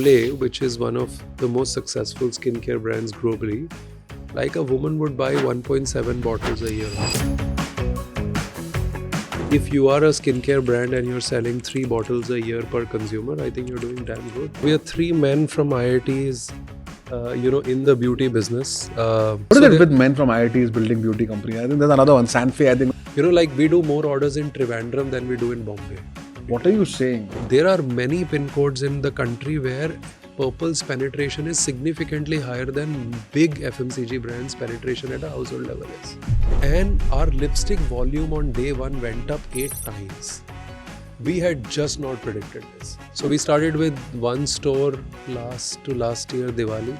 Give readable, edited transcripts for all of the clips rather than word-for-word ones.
Olay, which is one of the most successful skincare brands globally, like a woman would buy 1.7 bottles a year. If you are a skincare brand and you're selling 3 bottles a year per consumer, I think you're doing damn good. We are 3 men from IITs, in the beauty business. What is it with men from IITs building beauty company? I think there's another one, Sanfe, I think. We do more orders in Trivandrum than we do in Bombay. What are you saying? There are many pin codes in the country where Purpple's penetration is significantly higher than big FMCG brands' penetration at a household level is. And our lipstick volume on day 1 went up 8 times. We had just not predicted this. So we started with 1 store last year Diwali.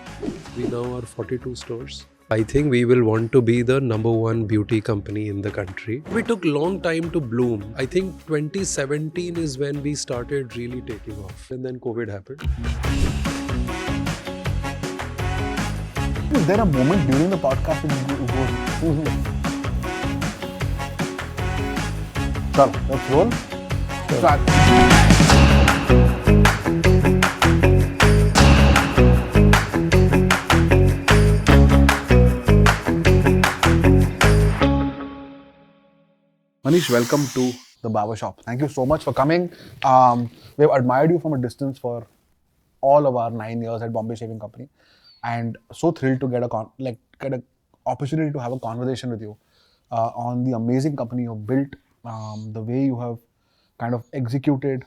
We now are 42 stores. I think we will want to be the number 1 beauty company in the country. We took long time to bloom. I think 2017 is when we started really taking off. And then COVID happened. Is there a moment during the podcast when you go, Chalo, let's roll. Start. Manish, welcome to the BarberShop. Thank you so much for coming. We've admired you from a distance for all of our 9 years at Bombay Shaving Company, and so thrilled to get an opportunity to have a conversation with you on the amazing company you've built, the way you have kind of executed.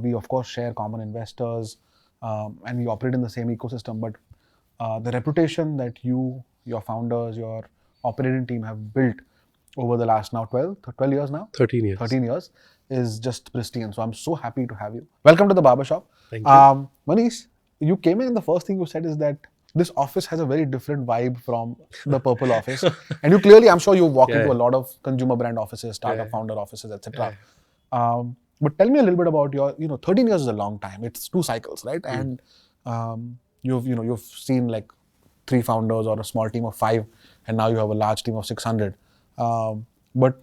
We of course share common investors, and we operate in the same ecosystem. But the reputation that you, your founders, your operating team have built over the last now 12 years now? 13 years. 13 years is just pristine. So I'm so happy to have you. Welcome to the BarberShop. Thank you. Manish, you came in and the first thing you said is that this office has a very different vibe from the Purplle office. And you clearly, I'm sure you walk into a lot of consumer brand offices, startup founder offices, etc. But tell me a little bit about your, 13 years is a long time. It's 2 cycles, right? And you've seen like 3 founders or a small team of 5, and now you have a large team of 600. But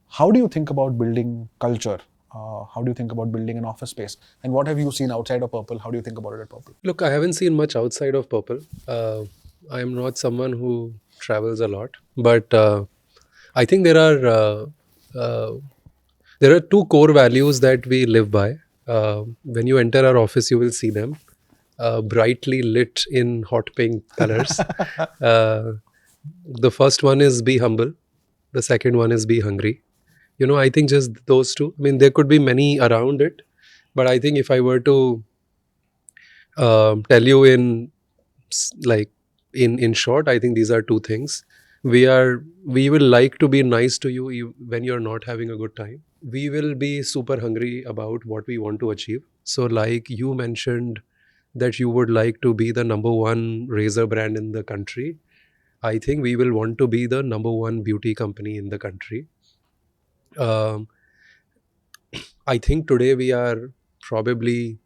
how do you think about building culture? How do you think about building an office space? And what have you seen outside of Purplle? How do you think about it at Purplle? Look, I haven't seen much outside of Purplle. I am not someone who travels a lot, but I think there are 2 core values that we live by. When you enter our office, you will see them brightly lit in hot pink colors. The first one is be humble. The second one is be hungry. I think just those 2. I mean, there could be many around it, but I think if I were to tell you in short, I think these are 2 things. We will like to be nice to you when you're not having a good time. We will be super hungry about what we want to achieve. So like you mentioned that you would like to be the number 1 razor brand in the country. I think we will want to be the number 1 beauty company in the country. I think today we are probably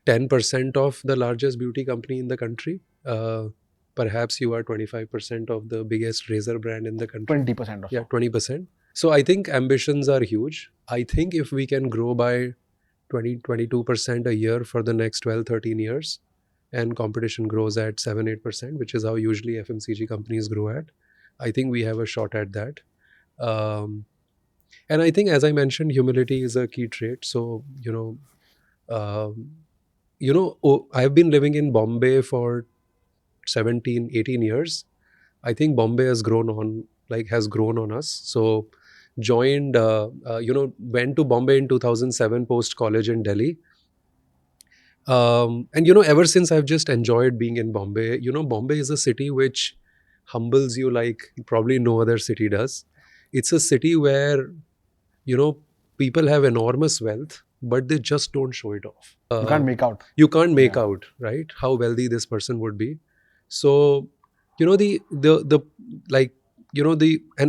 10% of the largest beauty company in the country. Perhaps you are 25% of the biggest razor brand in the country. 20% or so. Yeah, 20%. So I think ambitions are huge. I think if we can grow by 22% a year for the next 12, 13 years, and competition grows at 7-8%, which is how usually FMCG companies grow at, I think we have a shot at that. And I think, as I mentioned, humility is a key trait. So, I've been living in Bombay for 17, 18 years. I think Bombay has grown on us. So, went to Bombay in 2007 post college in Delhi. And ever since I've just enjoyed being in Bombay. Bombay is a city which humbles you like probably no other city does. It's a city where, people have enormous wealth, but they just don't show it off. You can't make out. You can't make out, right? How wealthy this person would be. So, and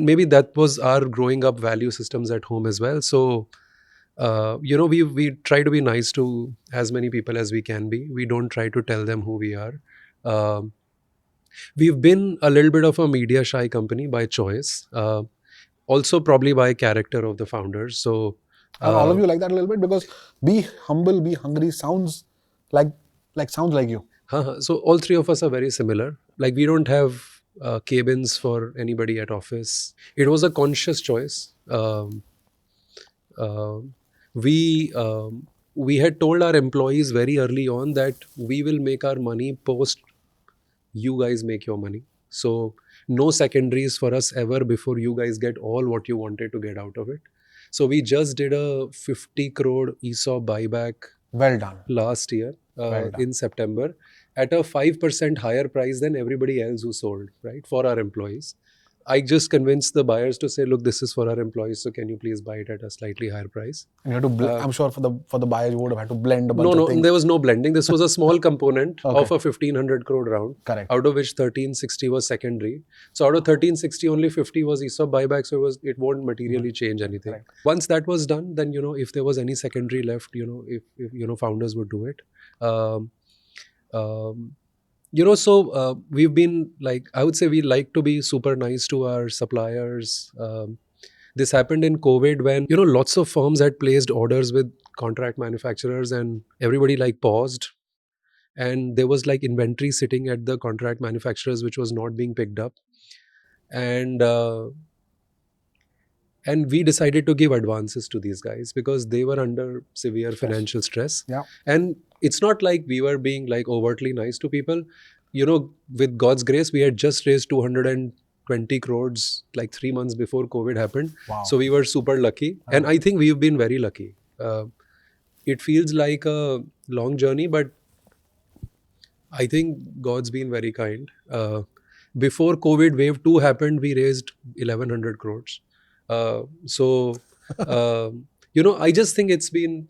maybe that was our growing up value systems at home as well. So, we try to be nice to as many people as we can be. We don't try to tell them who we are. We've been a little bit of a media shy company by choice. Also probably by character of the founders. So all of you like that a little bit, because be humble, be hungry sounds Like sounds like you. So all three of us are very similar. Like we don't have cabins for anybody at office. It was a conscious choice. Um we we had told our employees very early on that we will make our money post you guys make your money. So no secondaries for us ever before you guys get all what you wanted to get out of it. So we just did a 50 crore ESOP buyback Well done. last year Well done. in September at a 5% higher price than everybody else who sold, right, for our employees. I just convinced the buyers to say, look, this is for our employees, so can you please buy it at a slightly higher price? And you have to. I'm sure for the buyer you would have had to blend a bunch No, of no, things. there was no blending. This was a small component Okay. of a 1500 crore round, Correct. out of which 1360 was secondary. So out of 1360, only 50 was ESOP buyback, so it won't materially change anything. Correct. Once that was done, then if there was any secondary left, if founders would do it. Um, um, so we've been like, I would say we like to be super nice to our suppliers. This happened in COVID when lots of firms had placed orders with contract manufacturers and everybody like paused, and there was like inventory sitting at the contract manufacturers which was not being picked up, and we decided to give advances to these guys because they were under severe financial stress. Yeah. And it's not like we were being like overtly nice to people. With God's grace, we had just raised 220 crores like 3 months before COVID happened. Wow. So we were super lucky. And I think we've been very lucky. It feels like a long journey, but I think God's been very kind. Before COVID wave 2 happened, we raised 1100 crores. I just think it's been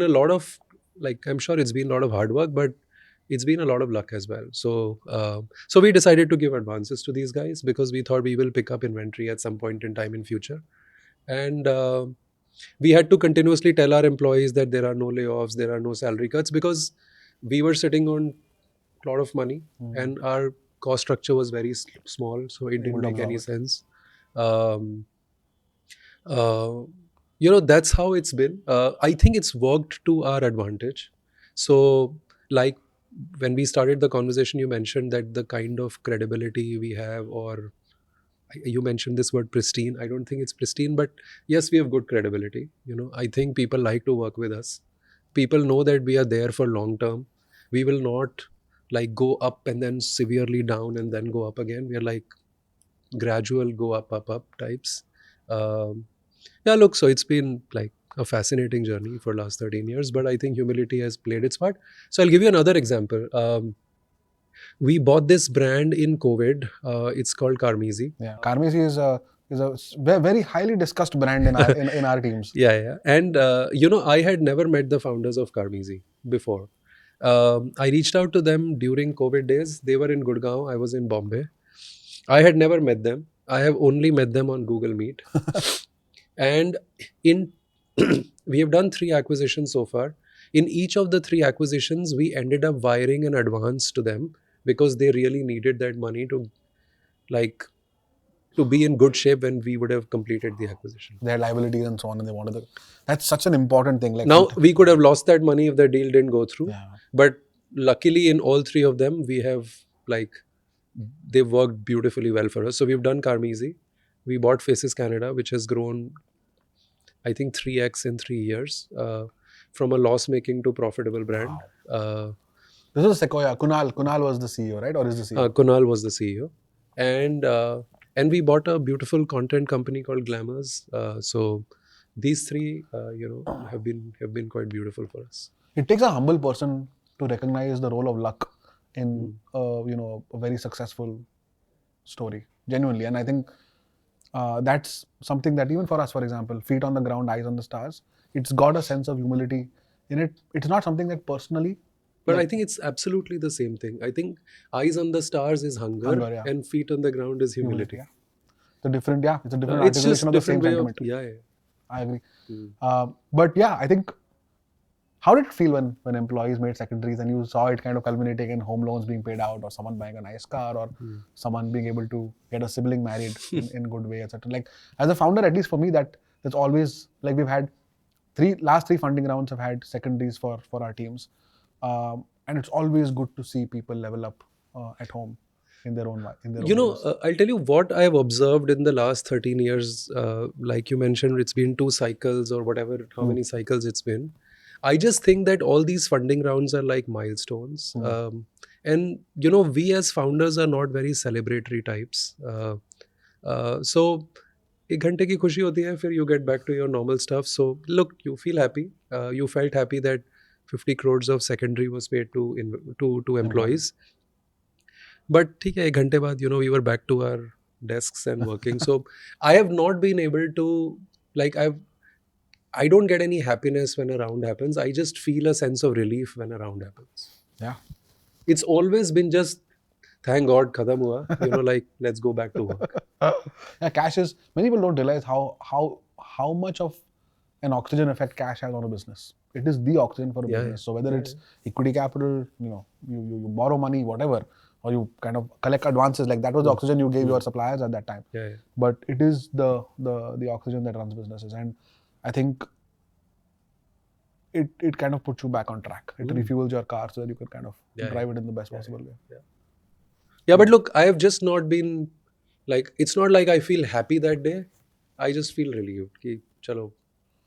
a lot of, like, I'm sure it's been a lot of hard work, but it's been a lot of luck as well. So we decided to give advances to these guys because we thought we will pick up inventory at some point in time in future. And we had to continuously tell our employees that there are no layoffs, there are no salary cuts, because we were sitting on a lot of money and our cost structure was very small, so it didn't make any sense. That's how it's been. I think it's worked to our advantage. So, like, when we started the conversation, you mentioned that the kind of credibility we have, or you mentioned this word pristine. I don't think it's pristine, but yes, we have good credibility. I think people like to work with us. People know that we are there for long term. We will not like go up and then severely down and then go up again. We are like gradual go up types. Yeah, look, so it's been like a fascinating journey for last 13 years, but I think humility has played its part. So I'll give you another example. We bought this brand in COVID. It's called Carmesi. Yeah, Carmesi is a very highly discussed brand in our teams. Yeah. And I had never met the founders of Carmesi before. I reached out to them during COVID days. They were in Gurgaon. I was in Bombay. I had never met them. I have only met them on Google Meet. And we have done 3 acquisitions so far. In each of the 3 acquisitions, we ended up wiring an advance to them because they really needed that money to be in good shape when we would have completed the acquisition. Their liabilities and so on, and they wanted that's such an important thing. Like, now, we could have lost that money if the deal didn't go through. Yeah. But luckily, in all 3 of them, we have they've worked beautifully well for us. So we've done Carmesi. We bought Faces Canada, which has grown, I think, 3x in 3 years, from a loss-making to profitable brand. Wow. This was Sequoia. Kunal was the CEO, right? Or is the CEO? Kunal was the CEO. And we bought a beautiful content company called Glamours. So these 3, have been quite beautiful for us. It takes a humble person to recognize the role of luck in a very successful story, genuinely. And I think that's something that even for us, for example, feet on the ground, eyes on the stars, it's got a sense of humility in it. It's not something that personally. But I think it's absolutely the same thing. I think eyes on the stars is hunger yeah. and feet on the ground is humility. Yeah. It's a different articulation of the same sentiment. Yeah. I agree. But yeah, I think, how did it feel when employees made secondaries and you saw it kind of culminating in home loans being paid out, or someone buying a nice car, or someone being able to get a sibling married in good way, etc. Like, as a founder, at least for me, that's always, like, we've had last three funding rounds have had secondaries for our teams. And it's always good to see people level up at home in their own ways. I'll tell you what I've observed in the last 13 years. Like you mentioned, it's been 2 cycles or whatever, how many cycles it's been. I just think that all these funding rounds are like milestones. And, we as founders are not very celebratory types. So, एक घंटे की खुशी होती है, फिर you get back to your normal stuff. So, look, you feel happy. You felt happy that 50 crores of secondary was paid to employees. But ठीक है, एक घंटे बाद, we were back to our desks and working. So I have not been able to, like, I don't get any happiness when a round happens. I just feel a sense of relief when a round happens. Yeah. It's always been just, thank God, khatam hua. Like, let's go back to work. Yeah, cash is, many people don't realize how much of an oxygen effect cash has on a business. It is the oxygen for a business. So whether it's equity capital, you borrow money, whatever, or you kind of collect advances, like that was the oxygen you gave your suppliers at that time. But it is the oxygen that runs businesses, and I think it kind of puts you back on track. It refuels your car so that you can kind of drive it in the best possible way. Yeah, but look, I have just not been, like, it's not like I feel happy that day. I just feel relieved. Ki, chalo,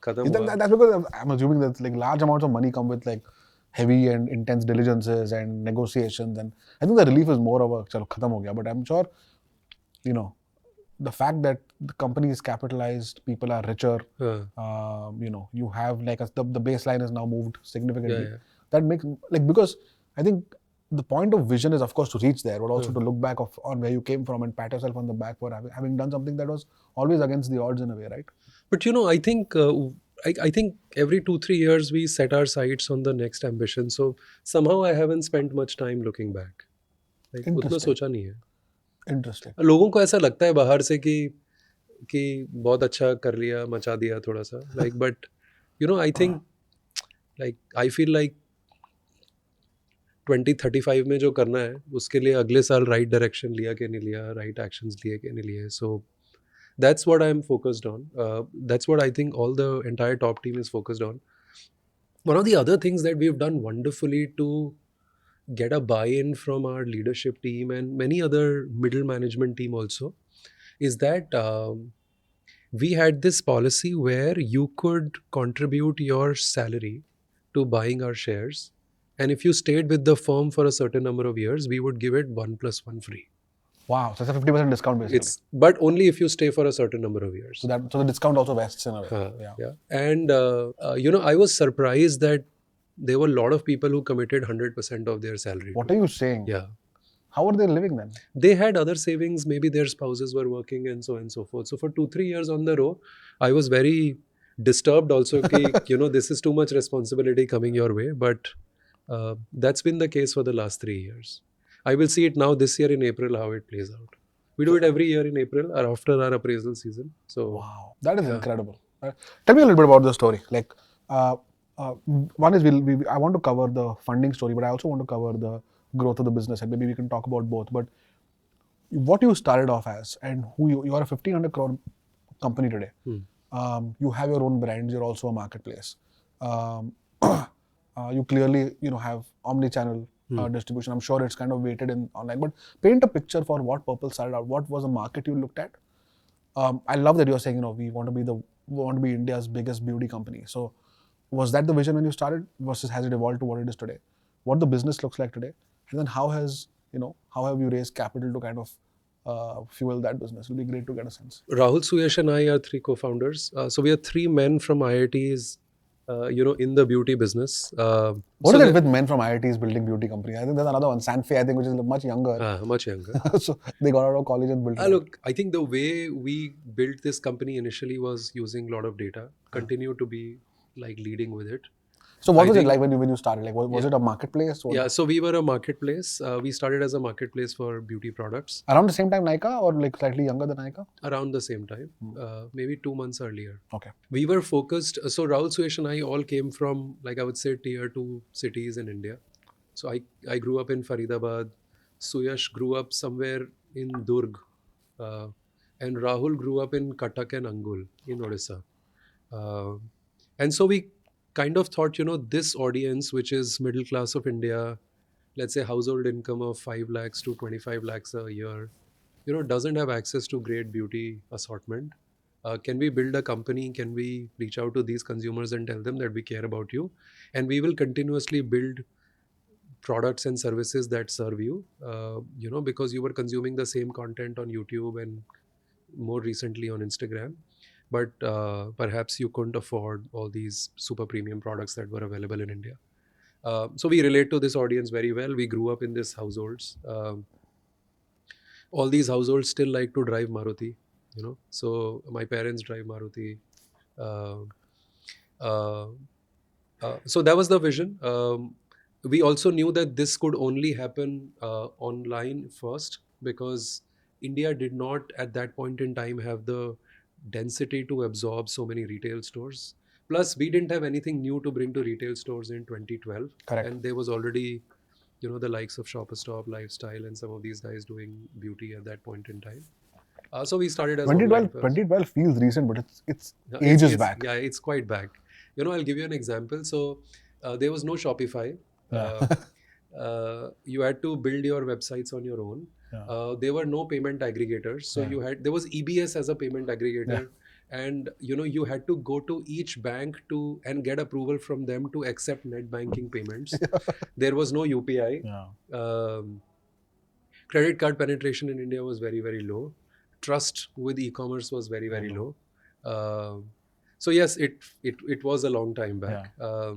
khatam hua. That's because I'm assuming that like large amounts of money come with like heavy and intense diligences and negotiations, and I think the relief is more of a chalo khatam ho gaya. But I'm sure, the fact that the company is capitalized, people are richer, you have like the baseline is now moved significantly. That makes, like, because I think the point of vision is of course to reach there, but also to look back on where you came from and pat yourself on the back for having done something that was always against the odds in a way, right? But I think I think every 2-3 years we set our sights on the next ambition. So somehow I haven't spent much time looking back. Like, उतना सोचा नहीं है. Interesting. लोगों को ऐसा लगता है बाहर से कि बहुत अच्छा कर लिया, मचा दिया थोड़ा सा. Like, but I think, like, I feel like 2035 में जो करना है उसके लिए अगले साल राइट डायरेक्शन लिया कि नहीं लिया, राइट एक्शंस लिए कि नहीं लिए. So that's what I'm focused on. That's what I think all the entire top team is focused on. One of the other things that we've done wonderfully to get a buy-in from our leadership team and many other middle management team also is that we had this policy where you could contribute your salary to buying our shares. And if you stayed with the firm for a certain number of years, we would give it 1+1 free. Wow, so it's a 50% discount basically. But only if you stay for a certain number of years. So the discount also vests in a way. Yeah. And I was surprised that there were a lot of people who committed 100% of their salary. What are you saying? Yeah. How were they living then? They had other savings, maybe their spouses were working and so on and so forth. So for 2-3 years on the row, I was very disturbed also ki, this is too much responsibility coming your way. But that's been the case for the last 3 years. I will see it now this year in April how it plays out. We do it every year in April or after our appraisal season. So wow, that is incredible. Tell me a little bit about the story. Like, one is I want to cover the funding story, but I also want to cover the growth of the business, and maybe we can talk about both. But what you started off as, and who you are a 1,500 crore company today. You have your own brands. You're also a marketplace. You clearly have omni-channel distribution. I'm sure it's kind of weighted in online, but paint a picture for what Purplle started out. What was the market you looked at? I love that you're saying we want to be India's biggest beauty company. So was that the vision when you started, versus has it evolved to what it is today? What the business looks like today, and then how have you raised capital to kind of fuel that business? It'll be great to get a sense. Rahul, Suyash and I are 3 co-founders. So we are 3 men from IITs. In the beauty business. What is it with men from IITs building beauty companies? I think there's another one, Sanfe, I think, which is much younger. Much younger. So they got out of college and built it. Look, I think the way we built this company initially was using a lot of data. Continue to be like leading with it. So what was it like when you started? Like, was it a marketplace? Yeah, so we were a marketplace. We started as a marketplace for beauty products. Around the same time Nykaa, or like slightly younger than Nykaa? Around the same time, maybe 2 months earlier. Okay. We were focused. So Rahul, Suyash and I all came from, like, I would say, tier 2 cities in India. So I grew up in Faridabad. Suyash grew up somewhere in Durg. And Rahul grew up in Cuttack and Angul in Odisha. And so we kind of thought, this audience, which is middle class of India, let's say household income of 5 lakhs to 25 lakhs a year, doesn't have access to great beauty assortment. Can we build a company? Can we reach out to these consumers and tell them that we care about you? And we will continuously build products and services that serve you, because you were consuming the same content on YouTube and more recently on Instagram. But perhaps you couldn't afford all these super premium products that were available in India. So we relate to this audience very well. We grew up in these households. All these households still like to drive Maruti, So my parents drive Maruti. Uh, uh, so that was the vision. We also knew that this could only happen online first, because India did not at that point in time have the density to absorb so many retail stores. Plus, we didn't have anything new to bring to retail stores in 2012. Correct. And there was already, the likes of Shop Stop, Lifestyle, and some of these guys doing beauty at that point in time. So we started as 2012, online. 2012 feels recent, but it's Yeah, ages back. Yeah, it's quite back. I'll give you an example. So there was no Shopify. Yeah. You had to build your websites on your own. Yeah. There were no payment aggregators. So there was EBS as a payment aggregator. Yeah. And you had to go to each bank and get approval from them to accept net banking payments. There was no UPI. Yeah. Credit card penetration in India was very, very low. Trust with e-commerce was very, very low. So yes, it was a long time back. Yeah.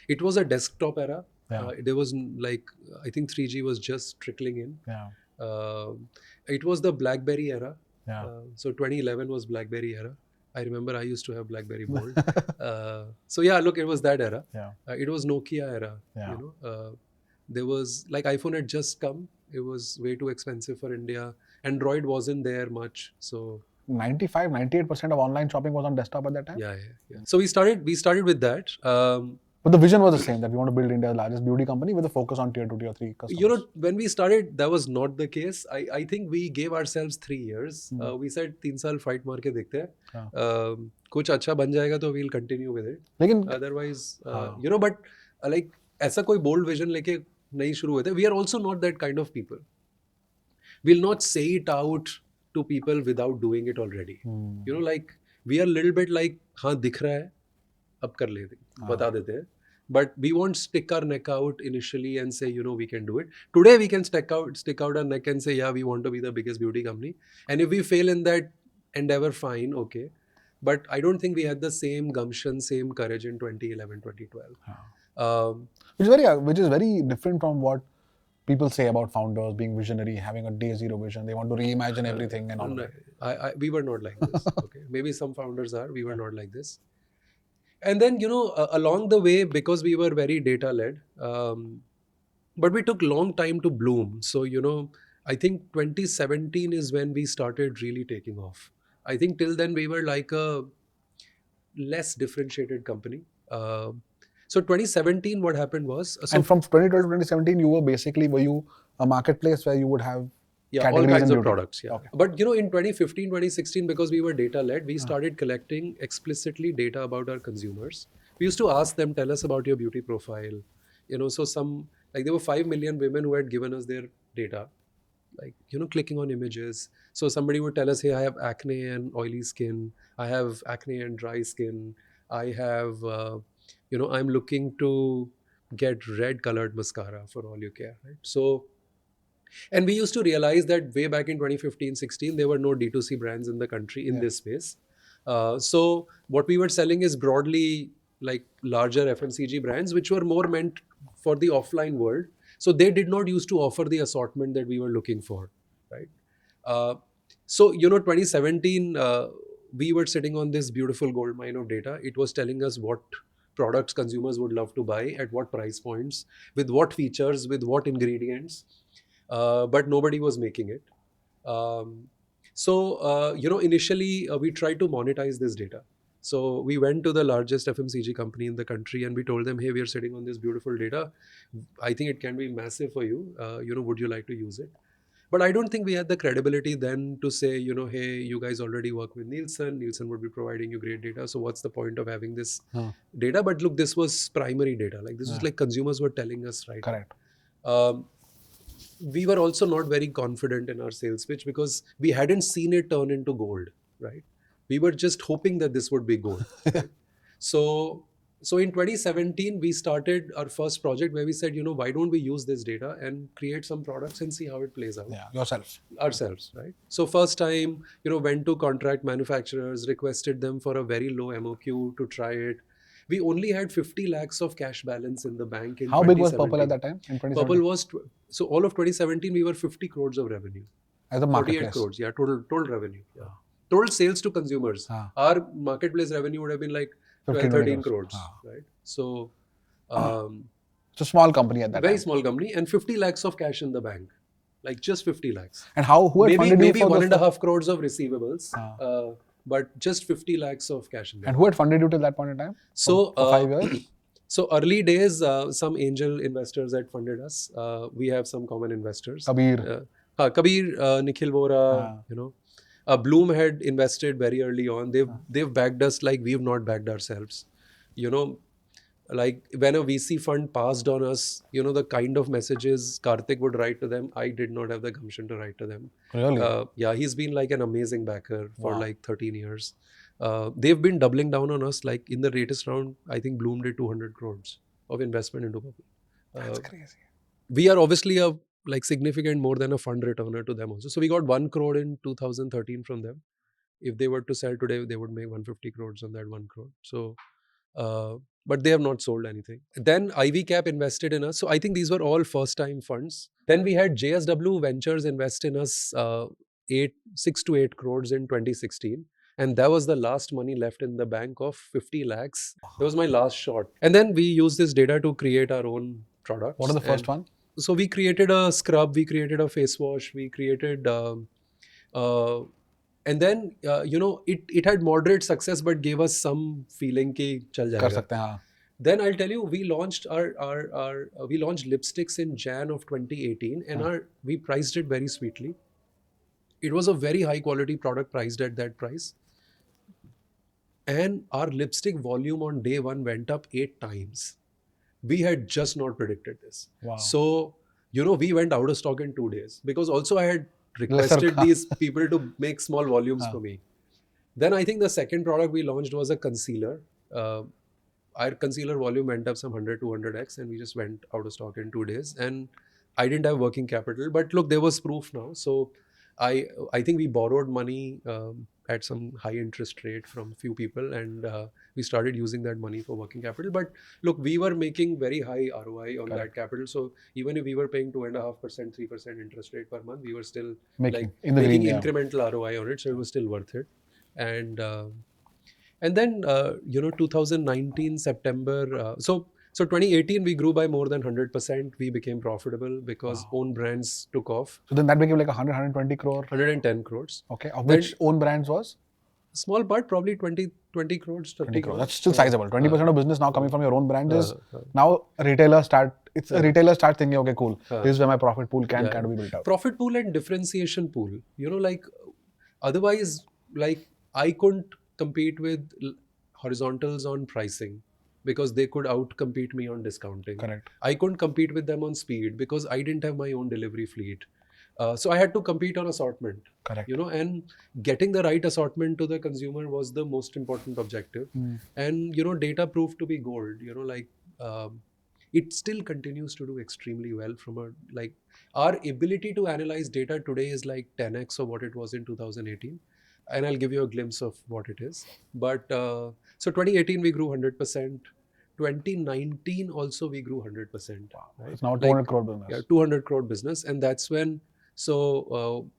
It was a desktop era. Yeah. There was I think 3G was just trickling in. Yeah. It was the BlackBerry era. Yeah. So 2011 was BlackBerry era. I remember I used to have BlackBerry Bold. So yeah, look, it was that era. Yeah. It was Nokia era. Yeah. There was iPhone had just come. It was way too expensive for India. Android wasn't there much. So 98% of online shopping was on desktop at that time. Yeah. So we started with that. But the vision was the same, that we want to build India's largest beauty company with a focus on tier 2, tier 3 customers. When we started, that was not the case. I think we gave ourselves 3 years. We said 3 saal fight maar ke dekhte hain. Kuch acha ban jayega to we'll continue with it. Otherwise, but like ऐसा कोई bold vision लेके नहीं शुरू हुए थे. We are also not that kind of people. We'll not say it out to people without doing it already. We are a little bit like, हाँ दिख रहा है, अब कर लेते, बता देते हैं. But we won't stick our neck out initially and say, we can do it. Today we can stick out our neck and say, yeah, we want to be the biggest beauty company. And if we fail in that endeavor, fine, okay. But I don't think we had the same gumption, same courage in 2011, 2012. Which is very different from what people say about founders being visionary, having a day zero vision. They want to reimagine everything and all that. We were not like this. Okay, maybe some founders are. We were not like this. And then, along the way, because we were very data led, but we took long time to bloom. So, I think 2017 is when we started really taking off. I think till then we were like a less differentiated company. So 2017, what happened was... and from 2012 to 2017, were you a marketplace where you would have all kinds of products. Yeah. Okay. But, in 2015, 2016, because we were data-led, we started collecting explicitly data about our consumers. We used to ask them, tell us about your beauty profile. So there were 5 million women who had given us their data. Clicking on images. So somebody would tell us, hey, I have acne and oily skin. I have acne and dry skin. I have... I'm looking to get red colored mascara for all you care, right? So, and we used to realize that way back in 2015-16, there were no D2C brands in the country in this space. So what we were selling is broadly like larger FMCG brands, which were more meant for the offline world. So they did not used to offer the assortment that we were looking for, right? So, 2017, we were sitting on this beautiful gold mine of data. It was telling us what products consumers would love to buy, at what price points, with what features, with what ingredients, but nobody was making it. Initially we tried to monetize this data. So we went to the largest FMCG company in the country and we told them, hey, we are sitting on this beautiful data. I think it can be massive for you. Would you like to use it? But I don't think we had the credibility then to say, hey, you guys already work with Nielsen. Nielsen would be providing you great data. So what's the point of having this data? But look, this was primary data. Like this was like consumers were telling us, right? Correct. We were also not very confident in our sales pitch because we hadn't seen it turn into gold, right? We were just hoping that this would be gold. Right? So in 2017, we started our first project where we said, why don't we use this data and create some products and see how it plays out? Yeah, yourself. Ourselves, right? So first time, went to contract manufacturers, requested them for a very low MOQ to try it. We only had 50 lakhs of cash balance in the bank in 2017. How big was Purplle at that time in 2017? Purplle was, so all of 2017, we were 50 crores of revenue. As a marketplace? 48 crores, yeah, total revenue. Yeah. Total sales to consumers. Our marketplace revenue would have been like 12, 13 crores, right? So, it's a small company at that time. Very small company and 50 lakhs of cash in the bank. Like just 50 lakhs. And who had funded you for maybe 1.5 crores of receivables, but just 50 lakhs of cash in the bank. And who had funded you till that point in time? So, for 5 years? So early days, some angel investors had funded us. We have some common investors. Kabir, Nikhil Vora, Bloom had invested very early on. They've backed us like we've not backed ourselves. Like when a VC fund passed on us, the kind of messages Karthik would write to them, I did not have the gumption to write to them. Really? Yeah, he's been like an amazing backer for like 13 years. They've been doubling down on us. Like in the latest round, I think Bloom did 200 crores of investment into Purplle. That's crazy. We are obviously a significant more than a fund returner to them also. So we got 1 crore in 2013 from them. If they were to sell today, they would make 150 crores on that 1 crore. So, but they have not sold anything. Then Ivy Cap invested in us. So I think these were all first time funds. Then we had JSW Ventures invest in us 6 to 8 crores in 2016. And that was the last money left in the bank of 50 lakhs. That was my last shot. And then we used this data to create our own products. What was the first one? So we created a scrub, we created a face wash, we created, and then, it had moderate success, but gave us some feeling ki chal jayega. Kar sakte hain, haan. Then I'll tell you, we launched we launched lipsticks in Jan of 2018 and we priced it very sweetly. It was a very high quality product priced at that price. And our lipstick volume on day one went up 8 times. We had just not predicted this. Wow. So, we went out of stock in 2 days because also I had requested these people to make small volumes for me. Then I think the second product we launched was a concealer. Our concealer volume went up some 100, 200x and we just went out of stock in 2 days. And I didn't have working capital, but look, there was proof now. So I think we borrowed money at some high interest rate from few people and we started using that money for working capital. But look, we were making very high ROI on that capital. So even if we were paying 2.5%, 3% interest rate per month, we were still making incremental ROI on it. So it was still worth it. And then, 2019 September, so 2018, we grew by more than 100%. We became profitable because own brands took off. So then that became like 120 crore? 110 crores. Okay. Of which own brands was? Small part, probably 20 crores, 30 crores. That's still sizable. 20% of business now coming from your own brand is now retailers start thinking, okay, cool. This is where my profit pool can be built out. Profit pool and differentiation pool. Otherwise, I couldn't compete with horizontals on pricing because they could out-compete me on discounting. Correct. I couldn't compete with them on speed because I didn't have my own delivery fleet. So I had to compete on assortment. Correct. And getting the right assortment to the consumer was the most important objective. And, data proved to be gold. It still continues to do extremely well our ability to analyze data today is like 10x of what it was in 2018. And I'll give you a glimpse of what it is. But so 2018, we grew 100%. 2019 also we grew 100%. Wow. Right? It's now 200 crore business. Yeah, 200 crore business. And that's when, so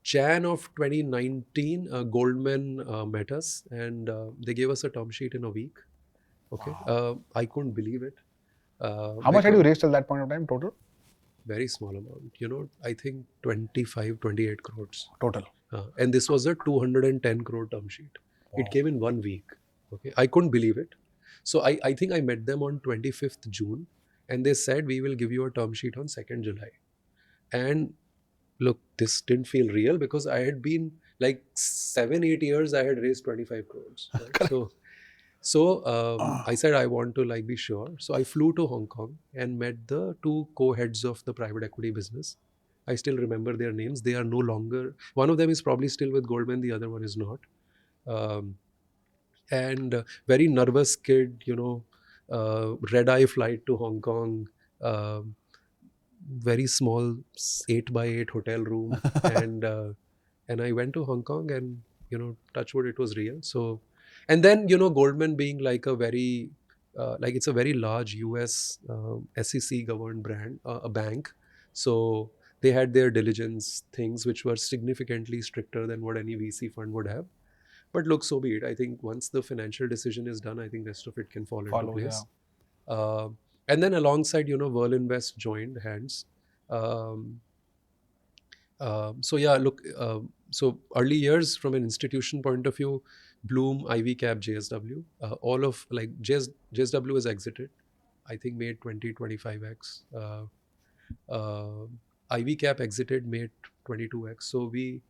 Jan of 2019, Goldman met us and they gave us a term sheet in a week. Okay. Wow. I couldn't believe it. How much had you raised till that point of time total? Very small amount, I think 25, 28 crores. Total. And this was a 210 crore term sheet. Wow. It came in 1 week. Okay, I couldn't believe it. So I think I met them on 25th June and they said, we will give you a term sheet on 2nd July. And look, this didn't feel real because I had been like 7-8 years I had raised 25 crores, right? So I said I want to like be sure. So I flew to Hong Kong and met the two co-heads of the private equity business. I still remember their names. They are no longer. One of them is probably still with Goldman. The other one is not. Um, and very nervous kid, red eye flight to Hong Kong. Um Very small 8 by 8 hotel room, and I went to Hong Kong, and touch wood, it was real. So, and then Goldman being like a very like it's a very large US SEC governed brand, a bank. So they had their diligence things which were significantly stricter than what any VC fund would have. But look, so be it. I think once the financial decision is done, I think rest of it can fall into place. Uh, and then alongside, Whirl Invest joined hands. Um, so yeah, look, so early years from an institution point of view, Bloom, Ivy Cap, JSW, all of like JSW has exited, I think made 20-25x. Ivy Cap exited, made 22x. So we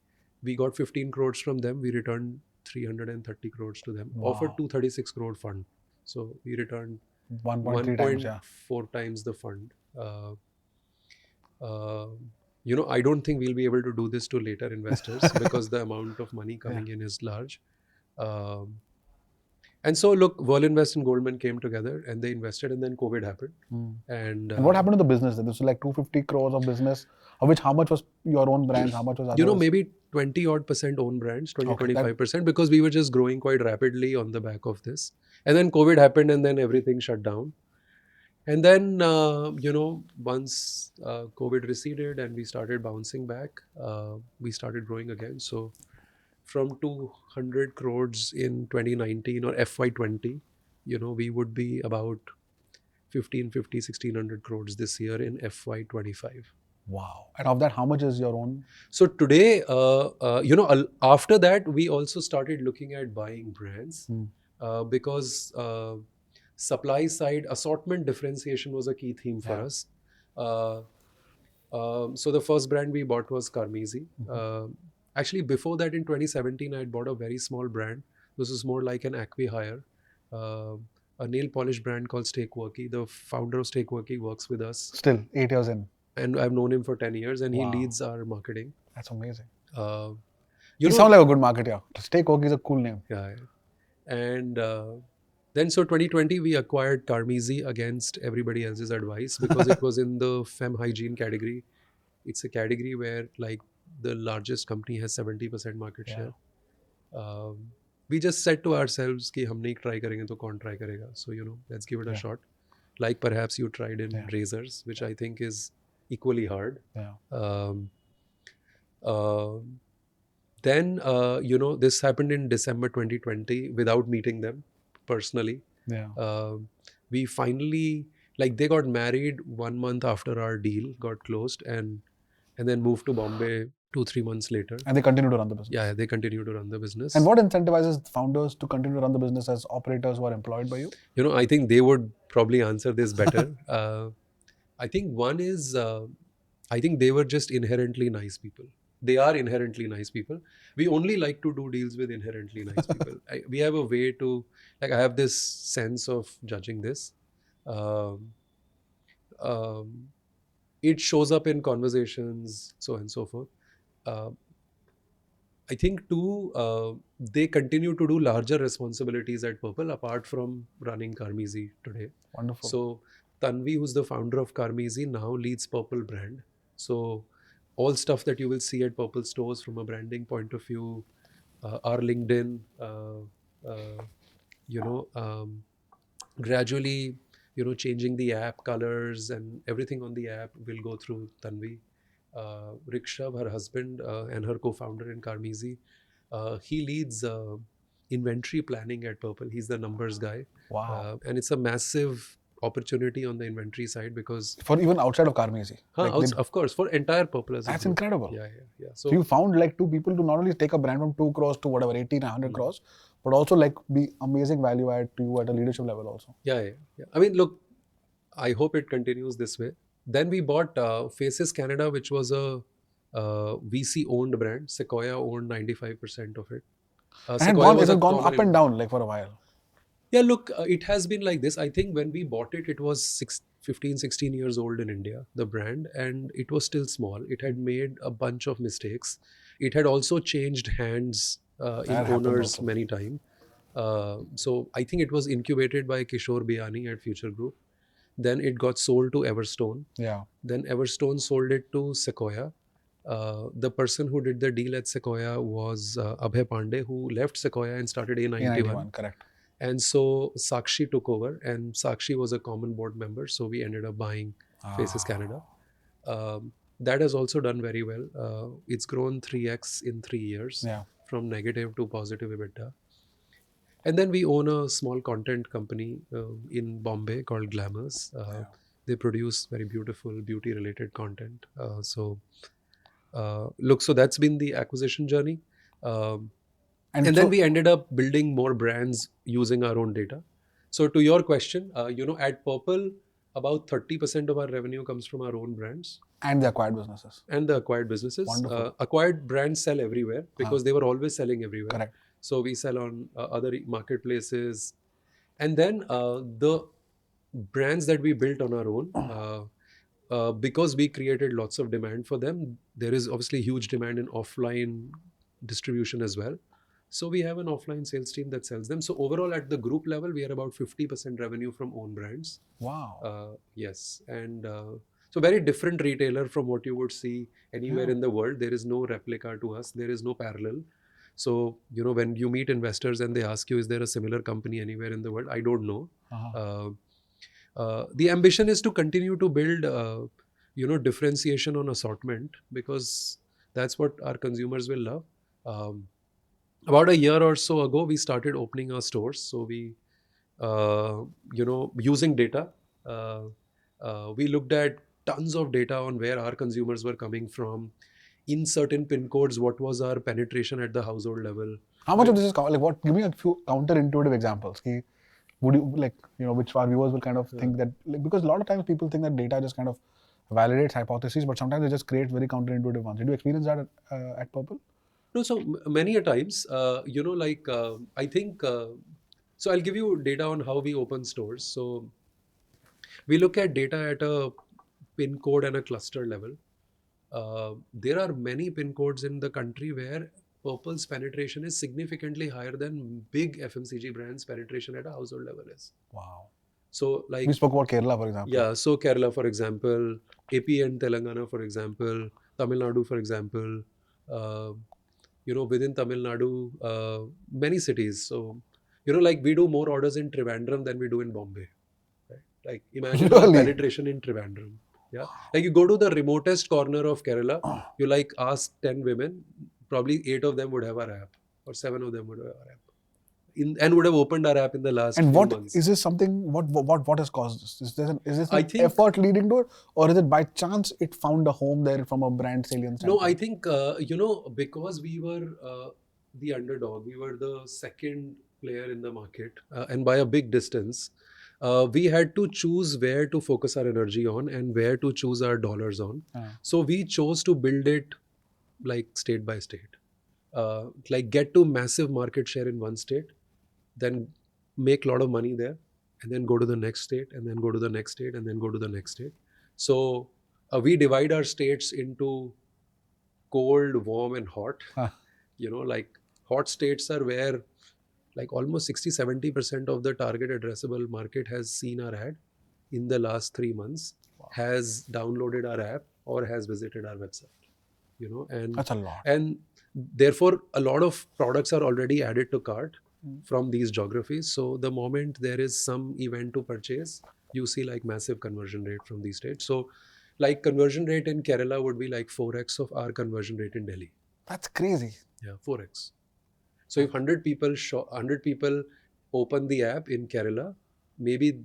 got 15 crores from them. We returned 330 crores to them. Wow. Offered 236 crore fund. So we returned 1.3 times, yeah. 1.4 times the fund. I don't think we'll be able to do this to later investors because the amount of money coming in is large. And so, look, Whirl Invest and Goldman came together and they invested, and then COVID happened. And what happened to the business then? This was like 250 crores of business, of which how much was your own brands, how much was others? Maybe 20% own brands, 25%, that- because we were just growing quite rapidly on the back of this. And then COVID happened and then everything shut down. And then, once COVID receded and we started bouncing back, we started growing again. So from 200 crores in 2019 or FY20, we would be about 1550, 1600 crores this year in FY25. Wow. And of that, how much is your own? So today, after that, we also started looking at buying brands because supply side assortment differentiation was a key theme for us. So the first brand we bought was Carmesi. Actually, before that, in 2017, I had bought a very small brand. This is more like an acqui-hire, a nail polish brand called Steakworky. The founder of Steakworky works with us. Still, 8 years in. And I've known him for 10 years, and he leads our marketing. That's amazing. You sound like a good marketer. Steakworky is a cool name. Yeah. And then, so 2020, we acquired Carmesi against everybody else's advice because it was in the femme hygiene category. It's a category where like the largest company has 70% market share. We just said to ourselves कि हम नहीं try करेंगे तो कौन try करेगा? So let's give it a shot. Like perhaps you tried in razors, which I think is equally hard. Then this happened in December 2020 without meeting them personally. We finally, like, they got married 1 month after our deal got closed, and then moved to Bombay 2-3 months later. And they continue to run the business. Yeah, they continue to run the business. And what incentivizes founders to continue to run the business as operators who are employed by you? I think they would probably answer this better. I think one is, I think they were just inherently nice people. They are inherently nice people. We only like to do deals with inherently nice people. We have a way to, like, I have this sense of judging this. It shows up in conversations, so on and so forth. I think too, they continue to do larger responsibilities at Purplle apart from running Carmesi today. Wonderful. So Tanvi, who's the founder of Carmesi, now leads Purplle brand. So all stuff that you will see at Purplle stores from a branding point of view, our LinkedIn, gradually, changing the app colors and everything on the app will go through Tanvi. Rikshav, her husband and her co-founder in Carmesi, he leads inventory planning at Purplle. He's the numbers guy. Wow. And it's a massive opportunity on the inventory side because... For even outside of Carmesi? Of course, for entire Purplle. That's incredible. Yeah. So you found like two people to not only take a brand from 2 crores to whatever, 80, 100 crores, but also like be amazing value add to you at a leadership level also. Yeah. I mean, look, I hope it continues this way Then we bought Faces Canada, which was a VC owned brand. Sequoia owned 95% of it. Sequoia It was a had gone common up and down like for a while. Yeah, look, it has been like this. I think when we bought it, it was 15, 16 years old in India, the brand, and it was still small. It had made a bunch of mistakes. It had also changed hands in That happens owners also. many times. So I think it was incubated by Kishore Biani at Future Group. Then it got sold to Everstone. Yeah. Then Everstone sold it to Sequoia. The person who did the deal at Sequoia was Abhay Pandey, who left Sequoia and started A91. A91, correct. And so Sakshi took over, and Sakshi was a common board member. So we ended up buying Faces Canada. That has also done very well. It's grown 3x in 3 years, Yeah. from negative to positive EBITDA. And then we own a small content company in Bombay called Glamours. They produce very beautiful beauty-related content. So that's been the acquisition journey. And so, then we ended up building more brands using our own data. So to your question, at Purplle, about 30% of our revenue comes from our own brands. And the acquired businesses. And the acquired businesses. Wonderful. Acquired brands sell everywhere because they were always selling everywhere. Correct. So we sell on other marketplaces. And then the brands that we built on our own, because we created lots of demand for them, there is obviously huge demand in offline distribution as well. So we have an offline sales team that sells them. So overall, at the group level, we are about 50% revenue from own brands. Wow. Yes. And so very different retailer from what you would see anywhere in the world. There is no replica to us. There is no parallel. So, when you meet investors and they ask you, is there a similar company anywhere in the world? I don't know. The ambition is to continue to build, differentiation on assortment, because that's what our consumers will love. About a year or so ago, we started opening our stores. So we, using data, we looked at tons of data on where our consumers were coming from. In certain pin codes, what was our penetration at the household level? How much of this is what? Give me a few counterintuitive examples. Would you which our viewers will kind of think that, because a lot of times people think that data just kind of validates hypotheses, but sometimes they just create very counterintuitive ones. Did you experience that at Purplle? No, so many a times, I think, so I'll give you data on how we open stores. So we look at data at a pin code and a cluster level. There are many pin codes in the country where Purpple's penetration is significantly higher than big FMCG brands' penetration at a household level is. Wow. So we spoke about Kerala, for example. Yeah, so Kerala, for example, AP and Telangana, for example, Tamil Nadu, for example, within Tamil Nadu, many cities. So, we do more orders in Trivandrum than we do in Bombay. Right? Like, imagine our penetration in Trivandrum. Yeah. Like, you go to the remotest corner of Kerala, you ask 10 women, probably 8 of them would have our app, or 7 of them would have our app. And would have opened our app in the last few months. Is this something, what has caused this? Is this an effort leading to it, or is it by chance it found a home there from a brand salience standpoint? No, I think, because we were the underdog, we were the second player in the market, and by a big distance, we had to choose where to focus our energy on and where to choose our dollars on. So we chose to build it state by state, get to massive market share in one state, then make a lot of money there, and then go to the next state, and then go to the next state, and then go to the next state. So we divide our states into cold, warm, and hot. Hot states are where almost 60-70% of the target addressable market has seen our ad in the last 3 months, has downloaded our app, or has visited our website. And that's a lot. And therefore, a lot of products are already added to cart from these geographies. So the moment there is some event to purchase, you see massive conversion rate from these states. So conversion rate in Kerala would be 4x of our conversion rate in Delhi. That's crazy. Yeah, 4x. So if 100 people open the app in Kerala, maybe,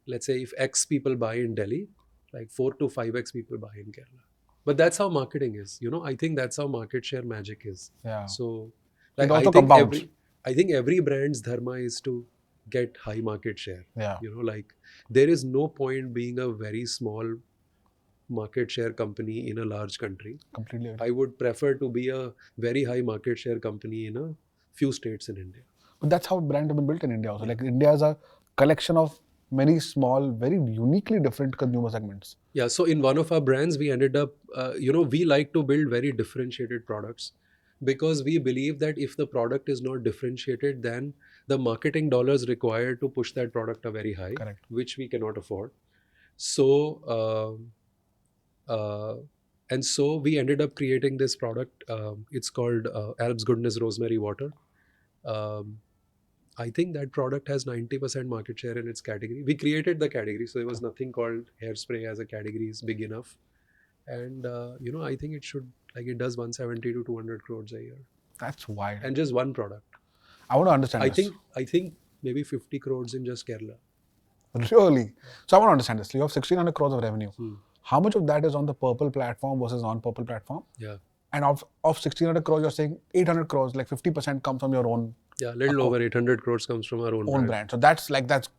let's say, if X people buy in Delhi, 4 to 5x people buy in Kerala. But that's how marketing is. I think that's how market share magic is. Yeah. So I think every brand's dharma is to get high market share. Yeah. There is no point being a very small market share company in a large country. Completely agree. I would prefer to be a very high market share company in a few states in India. But that's how brands have been built in India also. Like India is a collection of many small, very uniquely different consumer segments. Yeah, so in one of our brands, we ended up, we like to build very differentiated products because we believe that if the product is not differentiated, then the marketing dollars required to push that product are very high, Correct. which we cannot afford. So, and so we ended up creating this product. It's called Alps Goodness Rosemary Water. Um, I think that product has 90% market share in its category. We created the category, so there was nothing called hairspray as a category is big enough. And I think it should, like, it does 170 to 200 crores a year, That's wild. and just one product. I want to understand this. I think maybe 50 crores in just Kerala. Really? So I want to understand this. You have 1,600 crores of revenue. Hmm. How much of that is on the Purplle platform versus non-Purplle platform? Yeah, And of 1,600 crores, you're saying 800 crores, like 50% comes from your own yeah, little over 800 crores comes from our own brand. So that's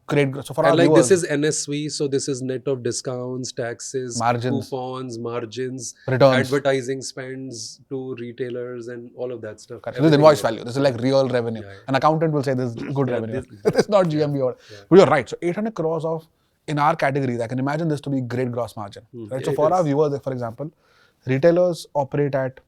great. So for our And like viewers, this is NSV, so this is net of discounts, taxes, Margins. coupons, margins, Returns. advertising spends to retailers, and all of that stuff. This is invoice value. This is like real revenue. Yeah. An accountant will say this is good revenue. this- It's not GMV. But you're right. So 800 crores of, in our categories, I can imagine this to be great gross margin. Right? So it for our is. viewers, for example, retailers operate at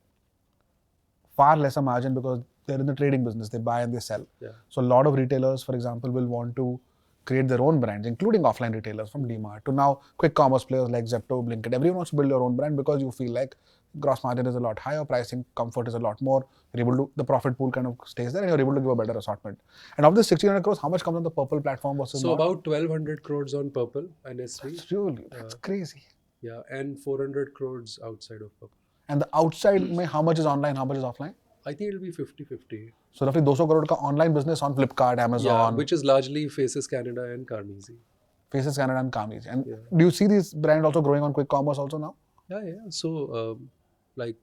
far lesser margin because they're in the trading business. They buy and they sell. Yeah. So a lot of retailers, for example, will want to create their own brands, including offline retailers from DMart to now quick commerce players like Zepto, Blinkit. Everyone wants to build your own brand because you feel like gross margin is a lot higher, pricing comfort is a lot more. You're able to, the profit pool kind of stays there, and you're able to give a better assortment. And of this 1,600 crores, how much comes on the Purplle platform versus So not? about 1,200 crores on Purplle, NSV. That's crazy. Yeah, and 400 crores outside of Purplle. And the outside, how much is online, how much is offline? I think it'll be 50-50. So roughly 200 crore ka online business on Flipkart, Amazon, Which is largely Faces Canada and Carmesi. Faces Canada and Carmesi. And do you see these brands also growing on quick commerce also now? Yeah. So, like,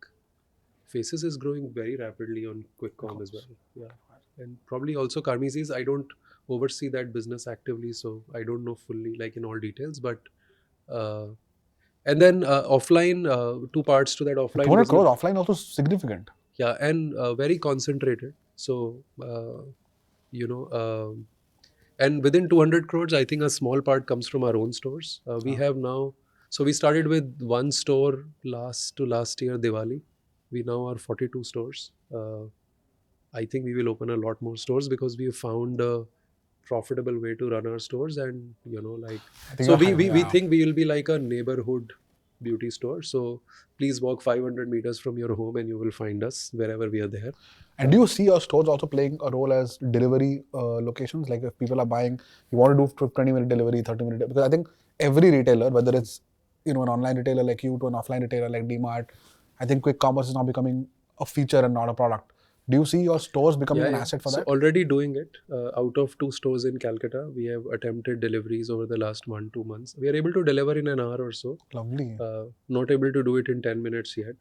Faces is growing very rapidly on quick com as well. Yeah. And probably also Carmesi's, I don't oversee that business actively, so I don't know fully, like, in all details. But, and then offline, two parts to that offline 200 business. crores offline also significant. Yeah, and very concentrated. So, and within 200 crores, I think a small part comes from our own stores. We have now, so we started with one store last year, Diwali. We now are 42 stores. I think we will open a lot more stores because we have found a profitable way to run our stores, and so we think we will be like a neighborhood beauty store. So please walk 500 meters from your home and you will find us wherever we are there. And do you see your stores also playing a role as delivery locations? Like if people are buying, you want to do 20-minute delivery, 30-minute, because I think every retailer, whether it's an online retailer like you to an offline retailer like DMart, I think quick commerce is now becoming a feature and not a product. Do you see your stores becoming an asset for that? So already doing it. Out of 2 stores in Calcutta, we have attempted deliveries over the last 1-2 months. We are able to deliver in an hour or so. Lovely. Not able to do it in 10 minutes yet.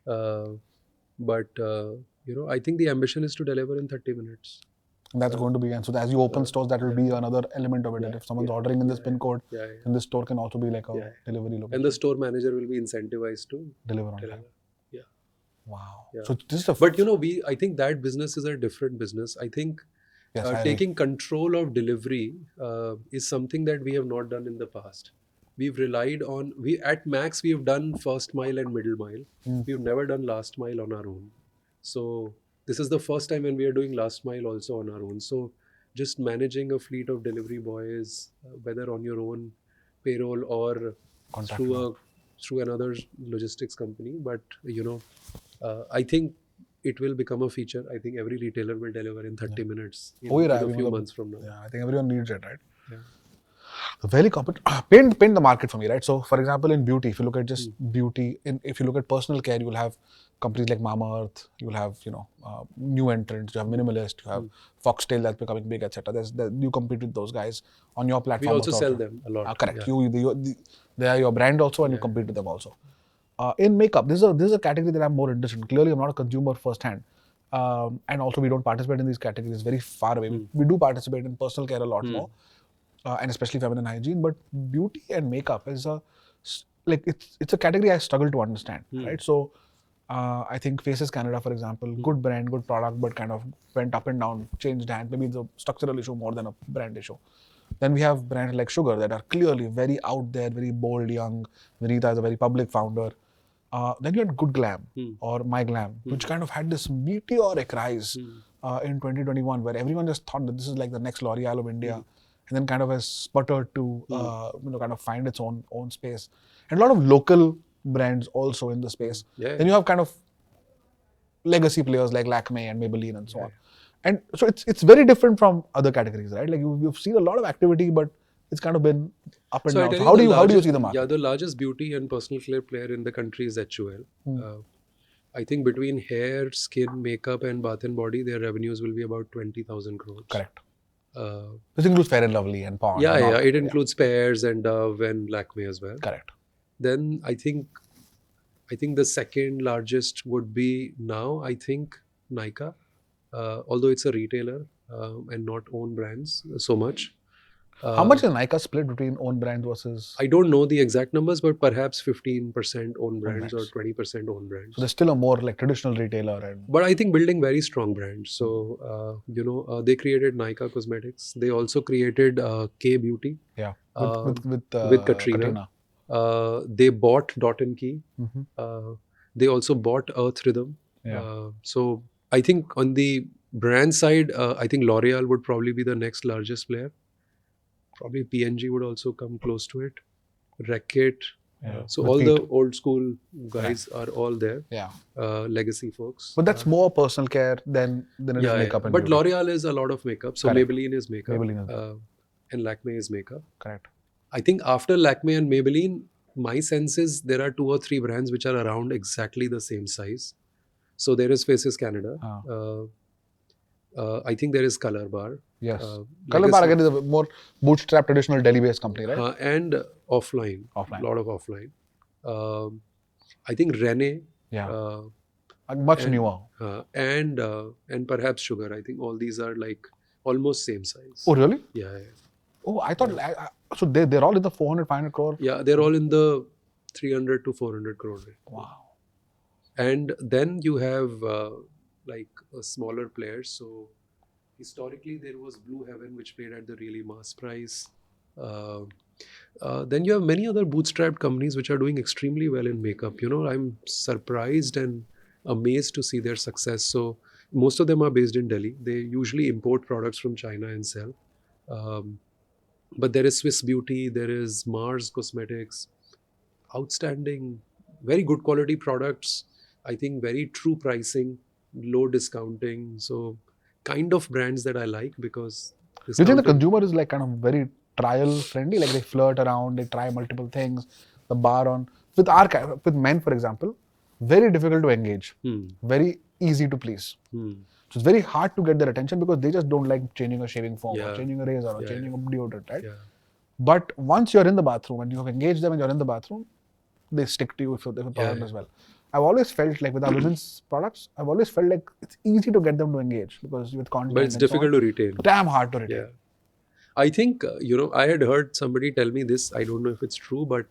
But I think the ambition is to deliver in 30 minutes. And that's going to be, and so as you open stores, that will be another element of it. That if someone's ordering in this pin code, then this store can also be like a delivery location. And the store manager will be incentivized to deliver on time. Wow. Yeah. So this is But I think that business is a different business. I think taking control of delivery is something that we have not done in the past. We've relied on, at Max, we've done first mile and middle mile. We've never done last mile on our own. So this is the first time when we are doing last mile also on our own. So just managing a fleet of delivery boys, whether on your own payroll or through another logistics company. But, I think it will become a feature. I think every retailer will deliver in 30 minutes in a few months from now. Yeah, I think everyone needs it, right? Yeah. Very paint the market for me, right? So, for example, in beauty, if you look at just beauty, if you look at personal care, you will have companies like Mamaearth, you will have new entrants, you have Minimalist, you have Foxtail that's becoming big, etc. You compete with those guys on your platform. We also sell them a lot. Correct. Yeah. They are your brand also, and you compete with them also. In makeup, this is a category that I'm more interested in. Clearly, I'm not a consumer firsthand. And also, we don't participate in these categories, very far away. We do participate in personal care a lot more, and especially feminine hygiene. But beauty and makeup is like it's a category I struggle to understand, Hmm. right? So I think Faces Canada, for example, good brand, good product, but kind of went up and down, changed hands. Maybe it's a structural issue more than a brand issue. Then we have brands like Sugar that are clearly very out there, very bold, young. Vinita is a very public founder. Then you had Good Glam or My Glam, which kind of had this meteoric rise in 2021, where everyone just thought that this is like the next L'Oreal of India, and then kind of has sputtered to kind of find its own space. And a lot of local brands also in the space. Yeah. Then you have kind of legacy players like Lakme and Maybelline and so on. And so it's very different from other categories, right? Like you've seen a lot of activity, but it's kind of been up and So I down. tell So you, how do you see the market? Yeah, the largest beauty and personal care player in the country is HUL. I think between hair, skin, makeup, and bath and body, their revenues will be about 20,000 crores. Correct. Uh, This includes Fair and Lovely and Pond. yeah, and all yeah, that. it includes Pears and Dove and Lakme as well. Correct. Then I think the second largest would be now, I think, Nykaa, although it's a retailer and not own brands so much. How much is Nykaa split between own brands versus? I don't know the exact numbers, but perhaps 15% own brands or 20% own brands. So there's still a more like traditional retailer and. But I think building very strong brands. So, they created Nykaa Cosmetics. They also created K Beauty. Yeah. With Katrina. They bought Dot & Key. They also bought Earth Rhythm. Yeah. So I think on the brand side, I think L'Oreal would probably be the next largest player. Probably P&G would also come close to it. Reckitt. Yeah. So With all Feet. the old school guys are all there. Yeah. Legacy folks. But that's more personal care than it is makeup and But beauty. L'Oreal is a lot of makeup. So Correct. Maybelline is makeup. Maybelline is and Lakme is makeup. Correct. I think after Lakme and Maybelline, my sense is there are 2 or 3 brands which are around exactly the same size. So there is Faces Canada. I think there is Color Bar. Yes. Color Bar again is a more bootstrap traditional Delhi-based company, right? And offline. Offline. A lot of offline. I think Rene. Yeah. Much newer. And perhaps Sugar. I think all these are like almost same size. Oh, really? Yeah. Oh, I thought so. They're all in the 400, 500 crore. Yeah, they're all in the 300 to 400 crore range. Wow. And then you have like a smaller players. So historically there was Blue Heaven, which played at the really mass price. Then you have many other bootstrapped companies which are doing extremely well in makeup. I'm surprised and amazed to see their success. So most of them are based in Delhi. They usually import products from China and sell. But there is Swiss Beauty, there is Mars Cosmetics, outstanding, very good quality products. I think very true pricing, low discounting. So kind of brands that I like because. Do you think the consumer is like kind of very trial friendly? Like they flirt around, they try multiple things. The bar on with men, for example, very difficult to engage, very easy to please. So it's very hard to get their attention because they just don't like changing a shaving foam or changing a razor or changing a deodorant, right? Yeah. But once you're in the bathroom and you have engaged them and you're in the bathroom, they stick to you if the product as well. I've always felt like with our women's products, I've always felt like it's easy to get them to engage because with content. But it's difficult to retain. Damn hard to retain. Yeah. I think, I had heard somebody tell me this, I don't know if it's true, but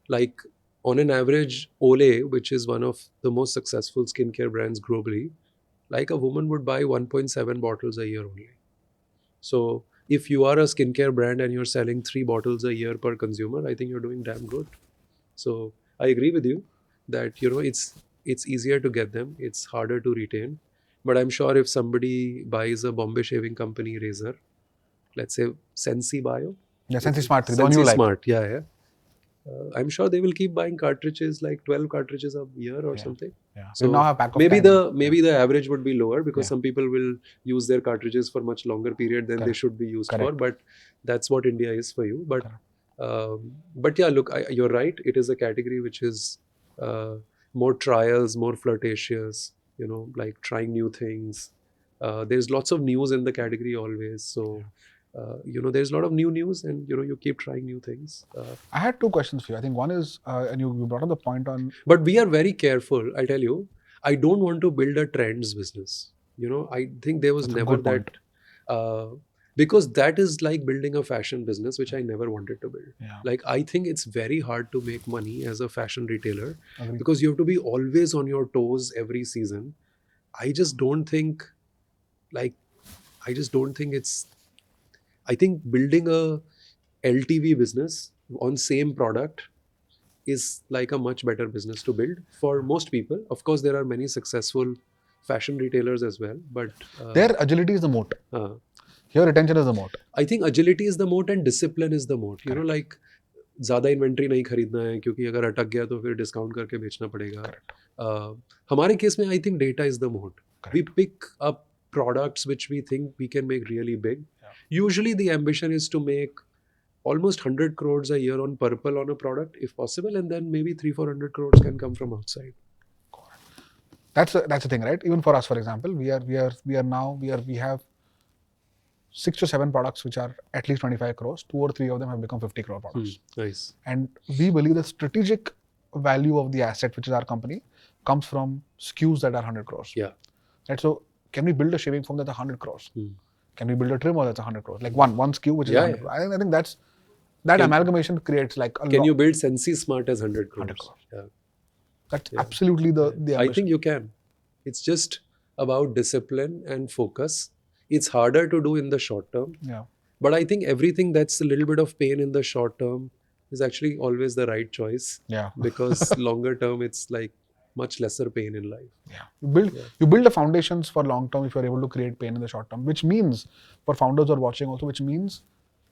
like on an average, Olay, which is one of the most successful skincare brands globally, like a woman would buy 1.7 bottles a year only. So if you are a skincare brand and you're selling 3 bottles a year per consumer, I think you're doing damn good. So I agree with you that, it's easier to get them. It's harder to retain. But I'm sure if somebody buys a Bombay Shaving Company razor, let's say Sensi Bio. Yeah, Sensi Smart 3, the one Sensi you like. Smart, yeah. I'm sure they will keep buying cartridges, like 12 cartridges a year or something. Yeah. So now have pack of maybe 10. the average would be lower because some people will use their cartridges for much longer period than they should be used for. But that's what India is for you. But yeah, look, you're right. It is a category which is more trials, more flirtatious. Like trying new things. There's lots of news in the category always. So. There's a lot of new news and, you keep trying new things. I had 2 questions for you. I think one is, and you brought up the point on... But we are very careful, I'll tell you. I don't want to build a trends business. I think there was never that... because that is like building a fashion business, which I never wanted to build. Yeah. Like, I think it's very hard to make money as a fashion retailer Agree. because you have to be always on your toes every season. I just don't think, like, I think building a LTV business on same product is like a much better business to build for most people. Of course, there are many successful fashion retailers as well, but Their agility is the moat. uh, Your retention is the moat. I think agility is the moat and discipline is the moat. You know, like ज़्यादा inventory नहीं खरीदना है क्योंकि अगर अटक गया तो फिर डिस्काउंट करके बेचना पड़ेगा. हमारे केस में I think data is the moat. We pick up products which we think we can make really big. Yeah. Usually the ambition is to make almost 100 crores a year on Purplle on a product if possible, and then maybe 300-400 crores can come from outside. That's the thing, right? Even for us, for example, we have 6 to 7 products which are at least 25 crores. 2 or 3 of them have become 50 crore products. Nice. And we believe the strategic value of the asset, which is our company, comes from SKUs that are 100 crores. Yeah. Right. So can we build a shaving foam that's 100 crores? Can we build a trimmer that's 100 crores? Like one SKU which is 100 crores. I think that amalgamation creates like a Can you build Sensi Smart as 100 crores? 100 crores. Yeah. That's absolutely the ambition. I think you can. It's just about discipline and focus. It's harder to do in the short term. Yeah. But I think everything that's a little bit of pain in the short term is actually always the right choice. Yeah. Because longer term, it's like much lesser pain in life. Yeah. You build the foundations for long term if you're able to create pain in the short term, which means for founders who are watching also, which means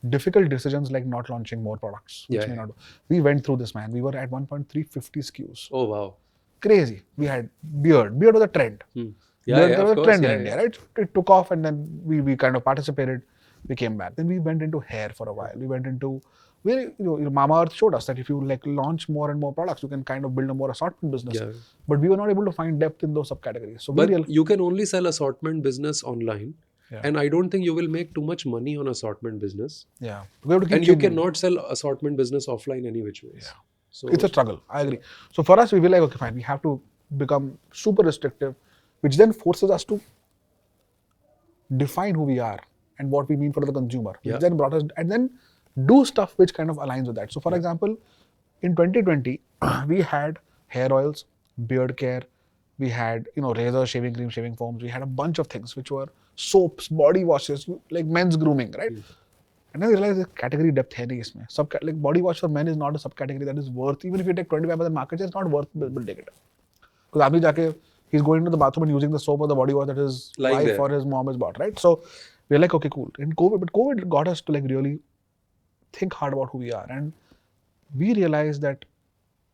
difficult decisions like not launching more products. Which may not do. We went through this, man. We were at 1.350 SKUs. Oh, wow. Crazy. We had beard. Beard was a trend. Beard was a trend in India, right? It took off and then we kind of participated. We came back. Then we went into hair for a while. We went into Mama Earth showed us that if you like launch more and more products, you can kind of build a more assortment business. Yeah. But we were not able to find depth in those subcategories. So but you can only sell assortment business online. Yeah. And I don't think you will make too much money on assortment business. Yeah. And you cannot sell assortment business offline any which ways. Yeah. So it's a struggle. I agree. So for us, we were like, okay, fine. We have to become super restrictive, which then forces us to define who we are and what we mean for the consumer. Which then brought us, and then do stuff which kind of aligns with that. So for example, in 2020, we had hair oils, beard care, we had, razor, shaving cream, shaving foams. We had a bunch of things which were soaps, body washes, like men's grooming, right? And then we realized the category depth hai nahi isme. Like body wash for men is not a subcategory that is worth, even if you take 25% market share, it's not worth building it. Because aadmi jaake, he's going to the bathroom and using the soap or the body wash that his wife or his mom has bought, right? So we're like, okay, cool. But COVID got us to like really think hard about who we are, and we realized that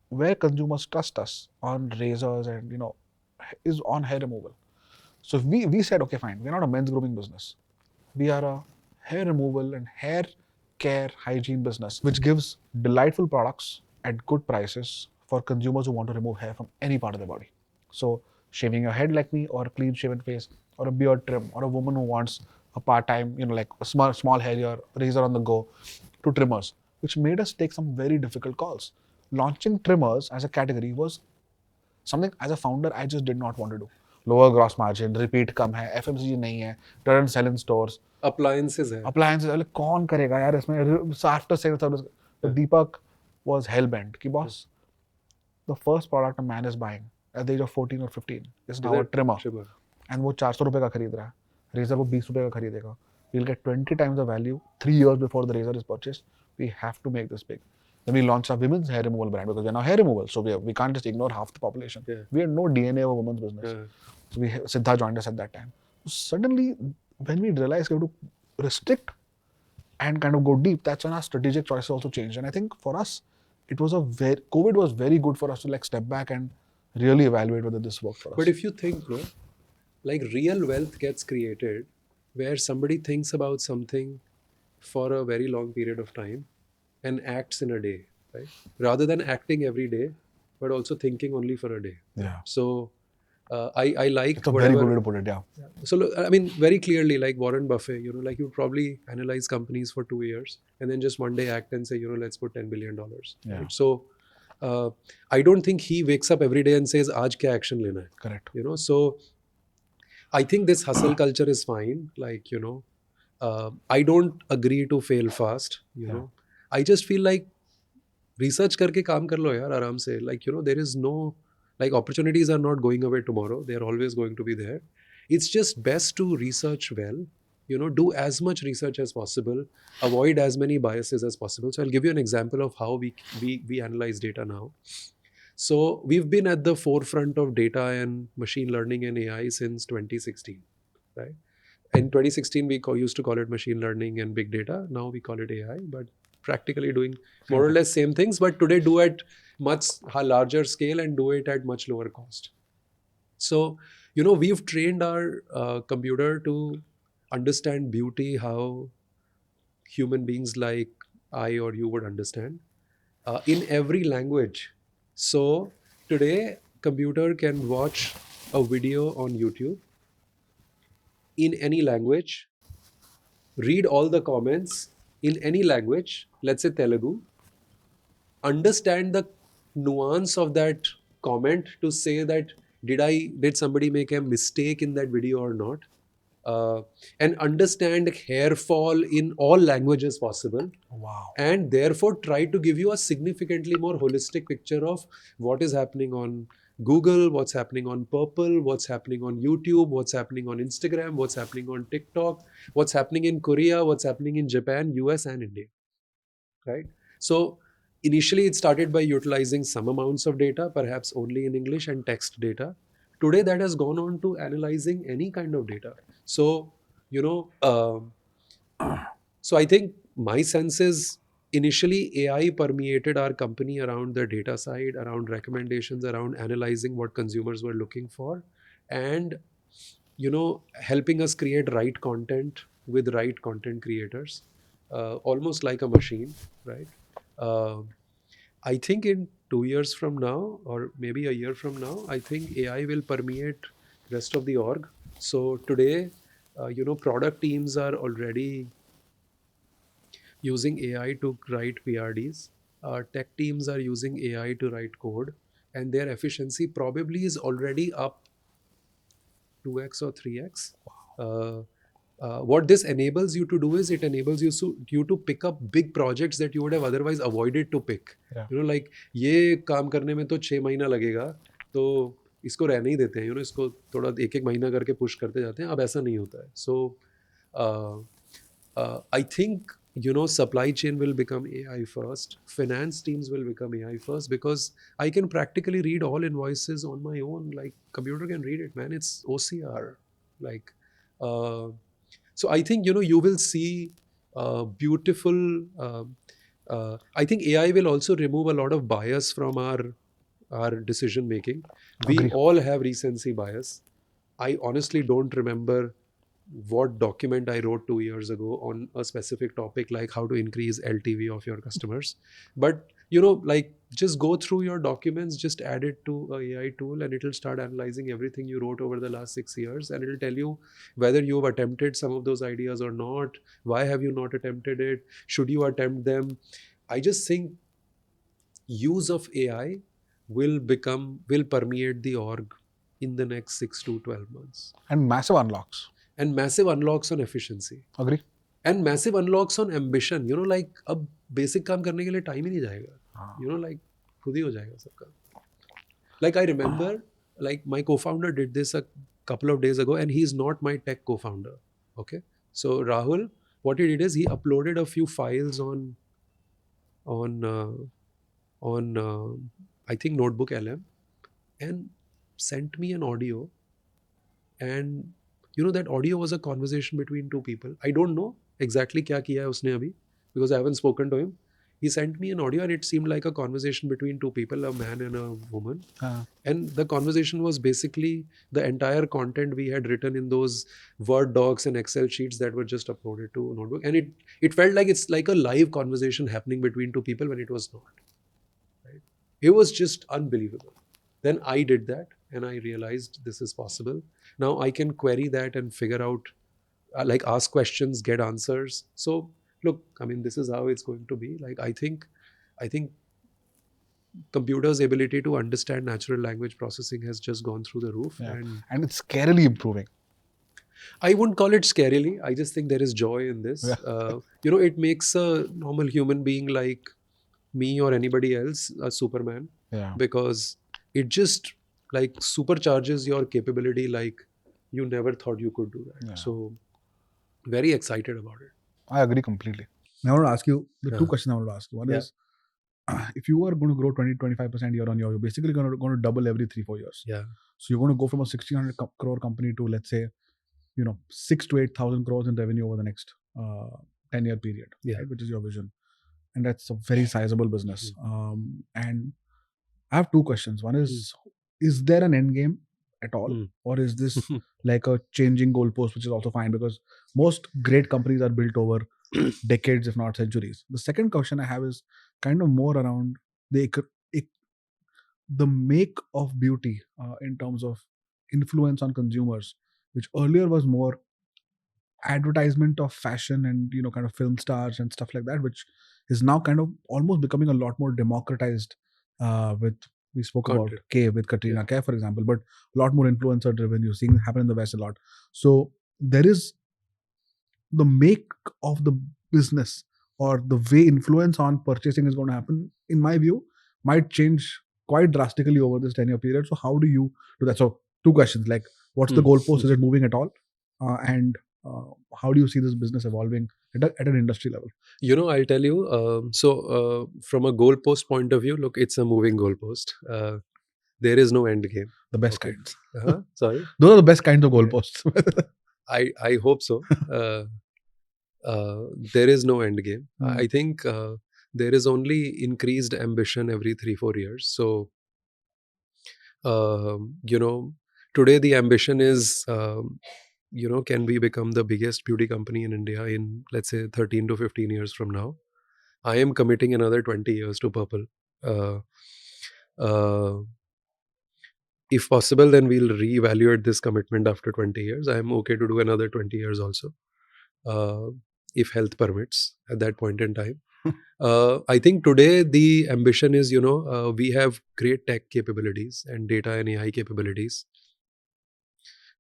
where consumers trust us on razors and is on hair removal. So we said, okay, fine, we're not a men's grooming business. We are a hair removal and hair care hygiene business, which gives delightful products at good prices for consumers who want to remove hair from any part of their body. So shaving your head like me, or a clean shaven face, or a beard trim, or a woman who wants a part-time, like a small hair or razor on the go, to trimmers, which made us take some very difficult calls. Launching trimmers as a category was something as a founder I just did not want to do. Lower gross margin, repeat kam hai, FMCG nahi hai, doesn't sell in stores. Appliances hai. Appliances, like, kaun karega yaar isme after sales service. But Deepak was hellbent. Ki boss, the first product a man is buying at the age of 14 or 15 is now a trimmer. And वो 400 रुपए का खरीद रहा है. Razor वो 20 रुपए का खरीदेगा. We'll get 20 times the value 3 years before the razor is purchased. We have to make this big. Then we launched our women's hair removal brand because we're now hair removal. So we can't just ignore half the population. Yeah. We had no DNA of a women's business. Yeah. So Siddha joined us at that time. So suddenly, when we realized we have to restrict and kind of go deep, that's when our strategic choices also changed. And I think for us, COVID was very good for us to like step back and really evaluate whether this worked for us. But if you think, like real wealth gets created where somebody thinks about something for a very long period of time and acts in a day, right? Rather than acting every day, but also thinking only for a day. Yeah. So I like it's a very good way to put it, yeah. So I mean, very clearly, like Warren Buffett, like you probably analyze companies for 2 years and then just one day act and say, let's put $10 billion. Yeah. Right? So I don't think he wakes up every day and says, "Aaj kya action lena hai?" Correct. So I think this hustle culture is fine. Like, I don't agree to fail fast, you know. I just feel like research करके काम कर लो यार आराम से. Like, you know, there is no, like, opportunities are not going away tomorrow. They are always going to be there. It's just best to research well, you know, do as much research as possible, avoid as many biases as possible. So I'll give you an example of how we analyze data now. So we've been at the forefront of data and machine learning and AI since 2016, right? In 2016 we used to call it machine learning and big data. Now we call it AI, but practically doing more or less same things, but today do at much larger scale and do it at much lower cost. So, you know, we've trained our computer to understand beauty how human beings like I or you would understand, in every language. So today computer can watch a video on YouTube in any language, read all the comments in any language, let's say Telugu, understand the nuance of that comment to say that did somebody make a mistake in that video or not, uh, and understand hair fall in all languages possible. Wow. And therefore try to give you a significantly more holistic picture of what is happening on Google, what's happening on Purplle, what's happening on YouTube, what's happening on Instagram, what's happening on TikTok, what's happening in Korea, what's happening in Japan, US, and India. Right? So initially it started by utilizing some amounts of data, perhaps only in English and text data. Today that has gone on to analyzing any kind of data. So, you know, so I think my sense is initially AI permeated our company around the data side, around recommendations, around analyzing what consumers were looking for, and, you know, helping us create right content with right content creators, almost like a machine, right? Uh, I think in 2 years from now, or maybe a year from now, I think AI will permeate rest of the org. So today, you know, product teams are already using AI to write PRDs. Tech teams are using AI to write code, and their efficiency probably is already up 2x or 3x. Uh, what this enables you to do is it enables you to pick up big projects that you would have otherwise avoided to pick. Yeah. You know, like ये काम करने में तो 6 महीना लगेगा, तो इसको रहने ही देते हैं, you know, इसको थोड़ा एक एक महीना करके पुश करते जाते हैं. अब ऐसा नहीं होता है. So I think, you know, supply chain will become AI first. Finance teams will become AI first, because I can practically read all invoices on my own. Like computer can read it, man. It's OCR. Like, so I think, you know, you will see beautiful. I think AI will also remove a lot of bias from our decision making. We Agree. all have recency bias. I honestly don't remember what document I wrote 2 years ago on a specific topic, like how to increase LTV of your customers. But, you know, like, just go through your documents, just add it to a AI tool, and it'll start analyzing everything you wrote over the last 6 years, and it'll tell you whether you've attempted some of those ideas or not. Why have you not attempted it? Should you attempt them? I just think use of AI will permeate the org in the next 6 to 12 months. And massive unlocks. And massive unlocks on efficiency. Agree. And massive unlocks on ambition. You know, like, अब basic काम करने के लिए time ही नहीं जाएगा. You know, like, खुद ही हो जाएगा सबका. Like, I remember, like, my co-founder did this a couple of days ago, and he's not my tech co-founder. Okay. So Rahul, what he did is he uploaded a few files on I think Notebook LM, and sent me an audio. And, you know, that audio was a conversation between two people. I don't know exactly क्या किया है उसने अभी, because I haven't spoken to him. He sent me an audio, and it seemed like a conversation between two people, a man and a woman. And the conversation was basically the entire content we had written in those Word docs and Excel sheets that were just uploaded to Notebook. And it felt like it's like a live conversation happening between two people, when it was not. Right? It was just unbelievable. Then I did that, and I realized this is possible. Now I can query that and figure out, like, ask questions, get answers. So look, I mean, this is how it's going to be. Like, I think computers' ability to understand natural language processing has just gone through the roof. Yeah. And it's scarily improving. I wouldn't call it scarily. I just think there is joy in this. Yeah. It makes a normal human being like me or anybody else a Superman, Yeah. because it just like supercharges your capability like you never thought you could do that. Yeah. So very excited about it. I agree completely. Now I want to ask you the two Yeah. questions I want to ask you. One Yeah. is, if you are going to grow 20-25% year on year, you're basically going to double every 3-4 years. Yeah. So you're going to go from a 1,600 crore company to, let's say, 6 to 8,000 crores in revenue over the next 10-year period, Yeah. right? Which is your vision, and that's a very sizable business. And I have two questions. One is there an end game at all, or is this like a changing goalpost, which is also fine because most great companies are built over decades, if not centuries. The second question I have is kind of more around the the make of beauty in terms of influence on consumers, which earlier was more advertisement of fashion and kind of film stars and stuff like that, which is now kind of almost becoming a lot more democratized. With we spoke about Content. K with Katrina Yeah. Kaif, for example, but a lot more influencer driven. You're seeing it happen in the West a lot. So there is the make of the business or the way influence on purchasing is going to happen, in my view, might change quite drastically over this 10-year period. So how do you do that? So two questions, like what's the goalpost? Is it moving at all? And how do you see this business evolving at an industry level? I'll tell you. From a goalpost point of view, look, it's a moving goalpost. There is no end game. The best Okay. kinds. Sorry. Those are the best kinds of goalposts. I hope so. There is no end game. I think there is only increased ambition every 3-4 years. So, today the ambition is, can we become the biggest beauty company in India in, let's say, 13 to 15 years from now? I am committing another 20 years to Purplle. Uh, uh, if possible, then we'll reevaluate this commitment after 20 years. I am okay to do another 20 years also, if health permits at that point in time. I think today the ambition is, we have great tech capabilities and data and AI capabilities.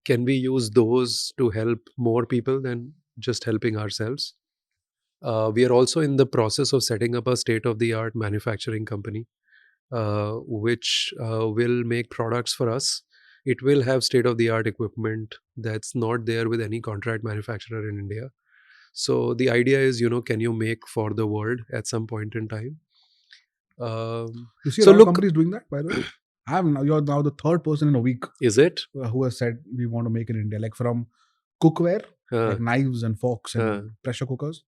Can we use those to help more people than just helping ourselves? We are also in the process of setting up a state-of-the-art manufacturing company, which will make products for us. It will have state-of-the-art equipment that's not there with any contract manufacturer in India. So the idea is, can you make for the world at some point in time? You see a lot of companies doing that, by the way. You're now the third person in a week. Is it? Who has said we want to make in India, like from cookware, like knives and forks and pressure cookers,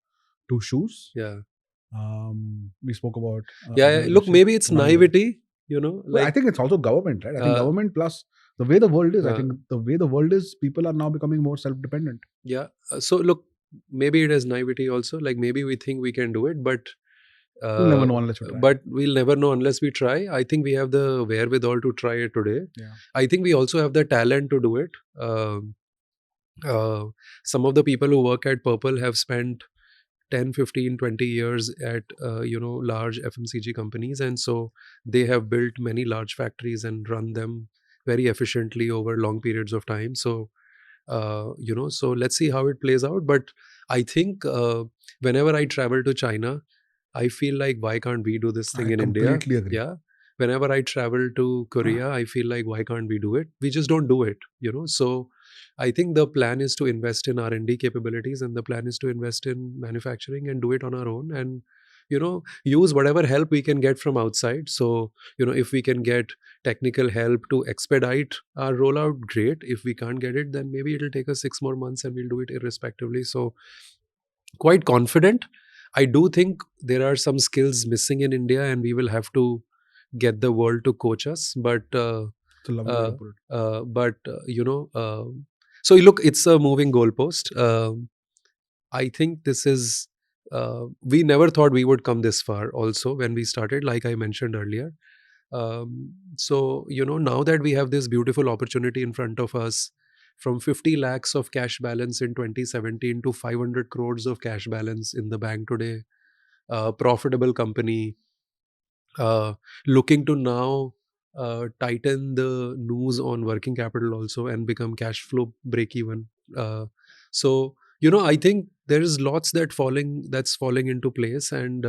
to shoes. Yeah. We spoke about. Look, maybe it's naivety, Well, I think it's also government, right? I think government plus the way the world is. I think the way the world is, people are now becoming more self-dependent. Yeah. So look, maybe it is naivety also. Like maybe we think we can do it, but we'll never know unless we try. But we'll never know unless we try. I think we have the wherewithal to try it today. Yeah. I think we also have the talent to do it. Some of the people who work at Purplle have spent 10, 15, 20 years at large FMCG companies, and so they have built many large factories and run them very efficiently over long periods of time. So so let's see how it plays out. But I think whenever I travel to China, I feel like, why can't we do this thing in India? I completely agree. Yeah. Whenever I travel to Korea, I feel like, why can't we do it? We just don't do it, So I think the plan is to invest in R&D capabilities, and the plan is to invest in manufacturing and do it on our own, and use whatever help we can get from outside. So if we can get technical help to expedite our rollout, great. If we can't get it, then maybe it'll take us 6 more months and we'll do it irrespectively. So quite confident. I do think there are some skills missing in India, and we will have to get the world to coach us. But It's a lovely way to put it. So look, it's a moving goalpost. I think this is. We never thought we would come this far. Also, when we started, like I mentioned earlier. So now that we have this beautiful opportunity in front of us, from 50 lakhs of cash balance in 2017 to 500 crores of cash balance in the bank today, profitable company, looking to now tighten the noose on working capital also and become cash flow break even So I think there is lots that's falling into place, and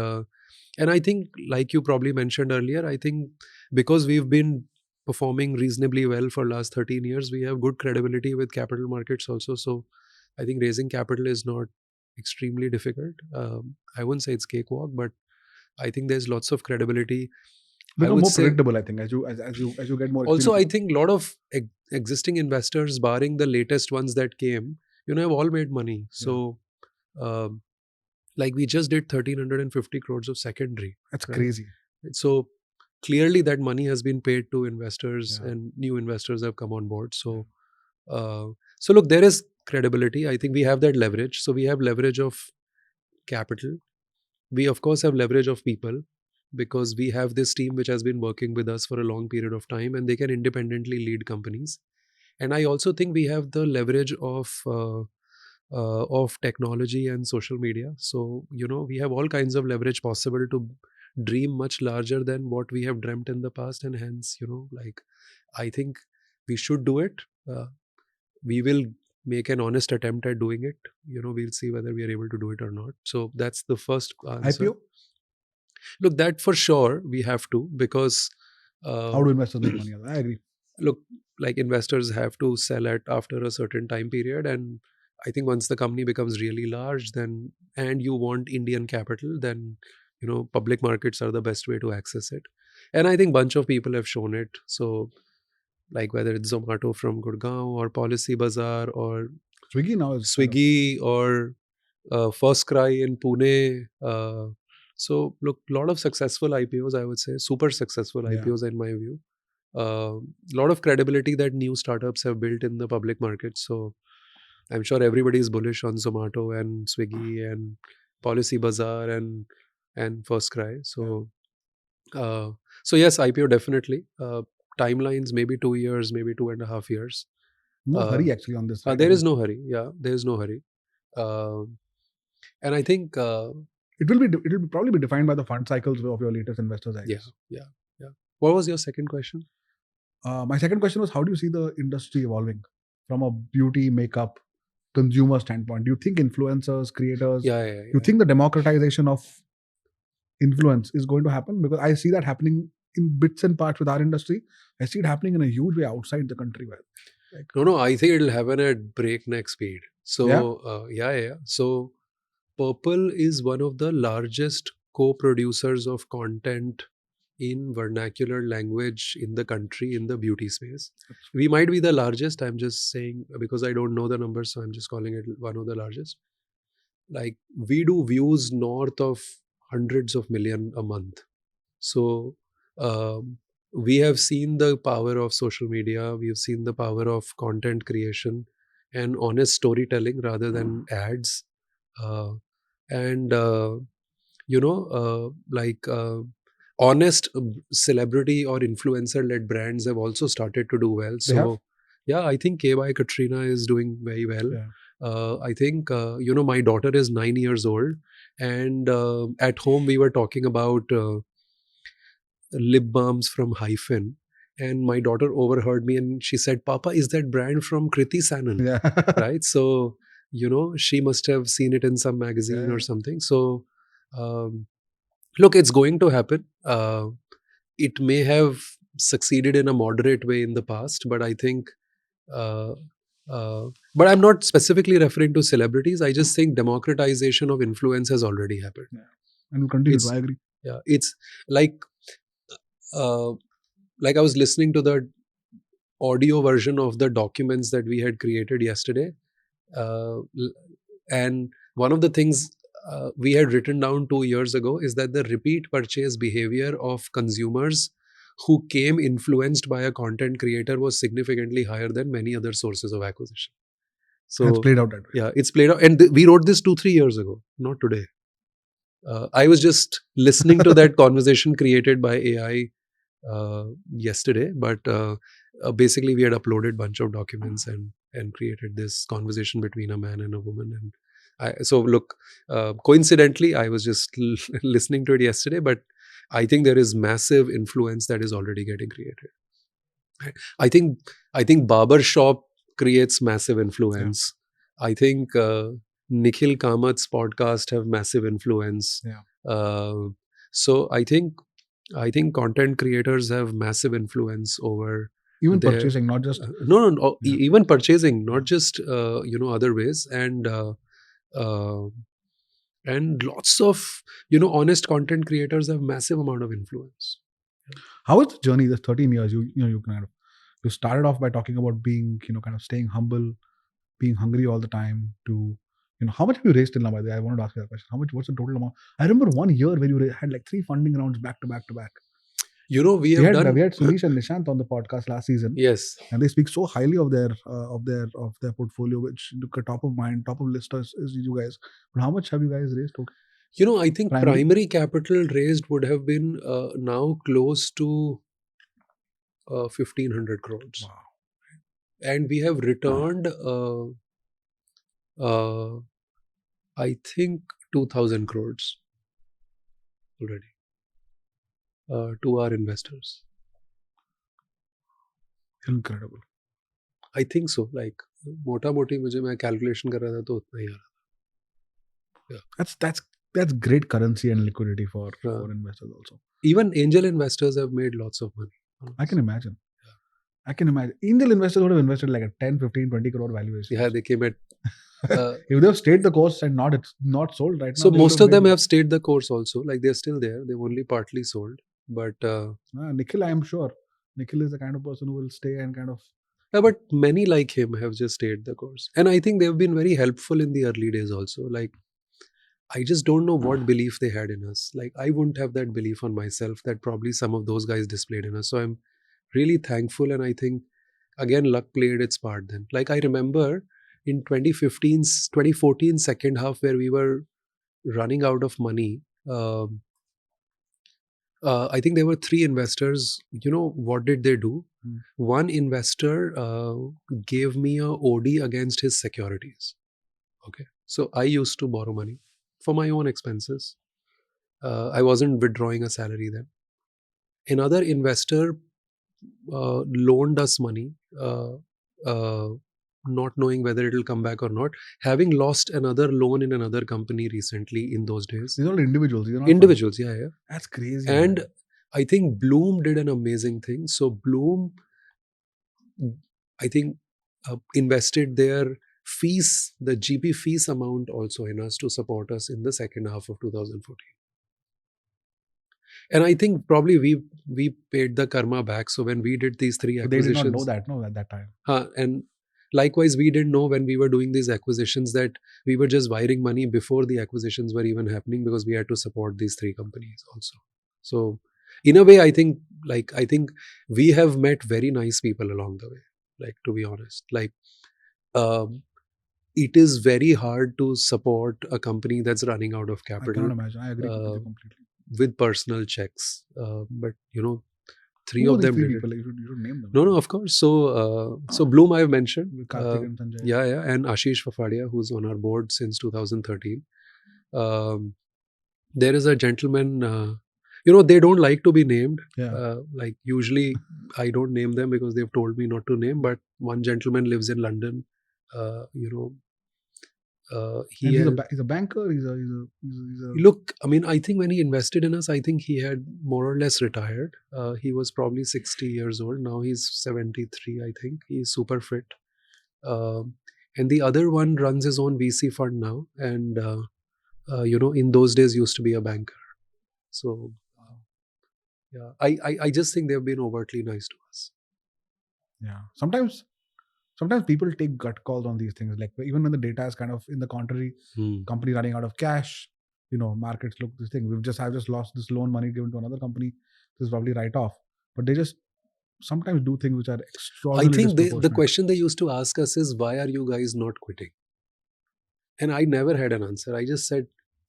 I think, like you probably mentioned earlier, I think because we've been performing reasonably well for last 13 years, we have good credibility with capital markets also. So I think raising capital is not extremely difficult. I wouldn't say it's cakewalk, but I think there's lots of credibility. I Become would more say predictable, I think, as you get more also, I experience. think a lot of existing investors, barring the latest ones that came, have all made money. So, um, like we just did 1,350 crores of secondary. That's Right? crazy. So clearly that money has been paid to investors, Yeah. and new investors have come on board. So, so look, there is credibility. I think we have that leverage. So we have leverage of capital. We of course have leverage of people, because we have this team which has been working with us for a long period of time, and they can independently lead companies. And I also think we have the leverage of technology and social media. So we have all kinds of leverage possible to dream much larger than what we have dreamt in the past, and hence like, I think we should do it. We will make an honest attempt at doing it. We'll see whether we are able to do it or not. So that's the first answer. IPO? Look, that for sure we have to, because How do investors make money? I agree. look, like investors have to sell at after a certain time period, and I think once the company becomes really large, then, and you want Indian capital, then public markets are the best way to access it. And I think bunch of people have shown it. So like whether it's Zomato from Gurgaon, or Policy Bazaar, or Swiggy now is Swiggy, or First Cry in Pune. So look, lot of successful IPOs, I would say, super successful Yeah. IPOs in my view. Lot of credibility that new startups have built in the public market. So I'm sure everybody is bullish on Zomato and Swiggy and Policy Bazaar and First Cry. So so yes, IPO definitely. Timelines maybe 2 years, maybe 2.5 years. No Uh, hurry actually on this, right? there is no hurry. Yeah, there is no hurry. And I think It will probably be defined by the fund cycles of your latest investors, I guess. yeah. What was your second question? My second question was, how do you see the industry evolving from a beauty, makeup, consumer standpoint? Do you think influencers, creators, you think the democratization of influence is going to happen? Because I see that happening in bits and parts with our industry. I see it happening in a huge way outside the country. No, I think it'll happen at breakneck speed. So So Purplle is one of the largest co-producers of content in vernacular language in the country in the beauty space. We might be the largest. I'm just saying because I don't know the numbers, so I'm just calling it one of the largest. Like we do views north of hundreds of million a month. So we have seen the power of social media. We've seen the power of content creation and honest storytelling rather than ads. Uh, and like honest celebrity or influencer led brands have also started to do well. They have? So yeah, I think K by Katrina is doing very well. I think my daughter is 9 years old, and at home we were talking about lip balms from Hyphen, and my daughter overheard me and she said, "Papa, is that brand from Kriti Sanon?" Yeah. Right? So she must have seen it in some magazine or something. So look, it's going to happen. It may have succeeded in a moderate way in the past, but I think uh, but I'm not specifically referring to celebrities. I just think democratization of influence has already happened. And will continue to. It's I agree. yeah, it's like uh, I was listening to the audio version of the documents that we had created yesterday, and one of the things we had written down 2 years ago is that the repeat purchase behavior of consumers who came influenced by a content creator was significantly higher than many other sources of acquisition. So it's played out that way. Yeah, it's played out, and we wrote this 2-3 years ago, not today. I was just listening to that conversation created by AI yesterday, but basically we had uploaded a bunch of documents and created this conversation between a man and a woman. And so look, coincidentally, I was just listening to it yesterday, but I think there is massive influence that is already getting created. I think BarberShop creates massive influence. I think Nikhil Kamat's podcast have massive influence. Yeah. So I think content creators have massive influence over Even their purchasing, not just no, Yeah. even purchasing, not Yeah. just other ways, uh, and lots of honest content creators have massive amount of influence. How is the journey? This 13 years, you kind of you started off by talking about being kind of staying humble, being hungry all the time. To how much have you raised till now? By the way, I wanted to ask you that question. How much? What's the total amount? I remember one year where you had like 3 funding rounds back to back to back. We We have had done. we had Sunish and Nishant on the podcast last season, Yes. and they speak so highly of their portfolio, which top of mind, top of list is you guys. But how much have you guys raised? Okay. I think Primary? primary capital raised would have been now close to 1,500 crores. Wow. And we have returned, I think, 2,000 crores already to our investors. Incredible. I think so. Like, मोटा मोटी मुझे मैं calculation कर रहा था तो उतना ही आ रहा था. That's great currency and liquidity for Yeah. investors also. Even angel investors have made lots of money. I can imagine. Angel investors would have invested like a 10, 15, 20 crore valuation. Yeah, they came at. If they have stayed the course and not sold right now. So they most would of them made- have stayed the course also. Like they're still there. They've only partly sold. But Nikhil, I am sure. Nikhil is the kind of person who will stay and kind of. yeah, but many like him have just stayed the course. And I think they've been very helpful in the early days also. Like, I just don't know what belief they had in us. Like, I wouldn't have that belief on myself that probably some of those guys displayed in us. So I'm really thankful. And I think, again, luck played its part then. Like, I remember in 2014 second half where we were running out of money. I think there were 3 investors. What did they do? One investor gave me a OD against his securities. Okay. So I used to borrow money for my own expenses. I wasn't withdrawing a salary then. Another investor loaned us money, not knowing whether it will come back or not, having lost another loan in another company recently in those days. These are all individuals. These are not Individuals, yeah. That's crazy. And man. I think Bloom did an amazing thing. So Bloom, I think, invested their fees, the GP fees amount also in us to support us in the second half of 2014. And I think probably we paid the karma back. So when we did these 3 But they acquisitions, did not know that, no, at that time. And likewise, we didn't know when we were doing these acquisitions that we were just wiring money before the acquisitions were even happening because we had to support these 3 companies also. So in a way, I think we have met very nice people along the way. Like, to be honest, like, it is very hard to support a company that's running out of I capital. cannot imagine. I agree with you completely. With personal checks. But 3 Who are of these them 3 did people? it. You should name them. No, of course. So Bloom I've mentioned. With Karthik and Sanjay. Yeah, and Ashish Fafadia, who's on our board since 2013. There is a gentleman, they don't like to be named. Yeah. Like, usually I don't name them because they've told me not to name, but one gentleman lives in London. And he's a banker. He's a Look, I mean, I think when he invested in us, I think he had more or less retired. He was probably 60 years old. Now he's 73, I think. He's super fit. And the other one runs his own VC fund now. And, in those days used to be a banker. So, yeah, I just think they've been overtly nice to us. Yeah. Sometimes people take gut calls on these things. Like, even when the data is kind of in the contrary, company running out of cash, markets look this thing. I've just lost this loan money given to another company. This is probably write off. But they just sometimes do things which are I extraordinarily think the disproportionate. question they used to ask us is, why are you guys not quitting? And I never had an answer. I just said,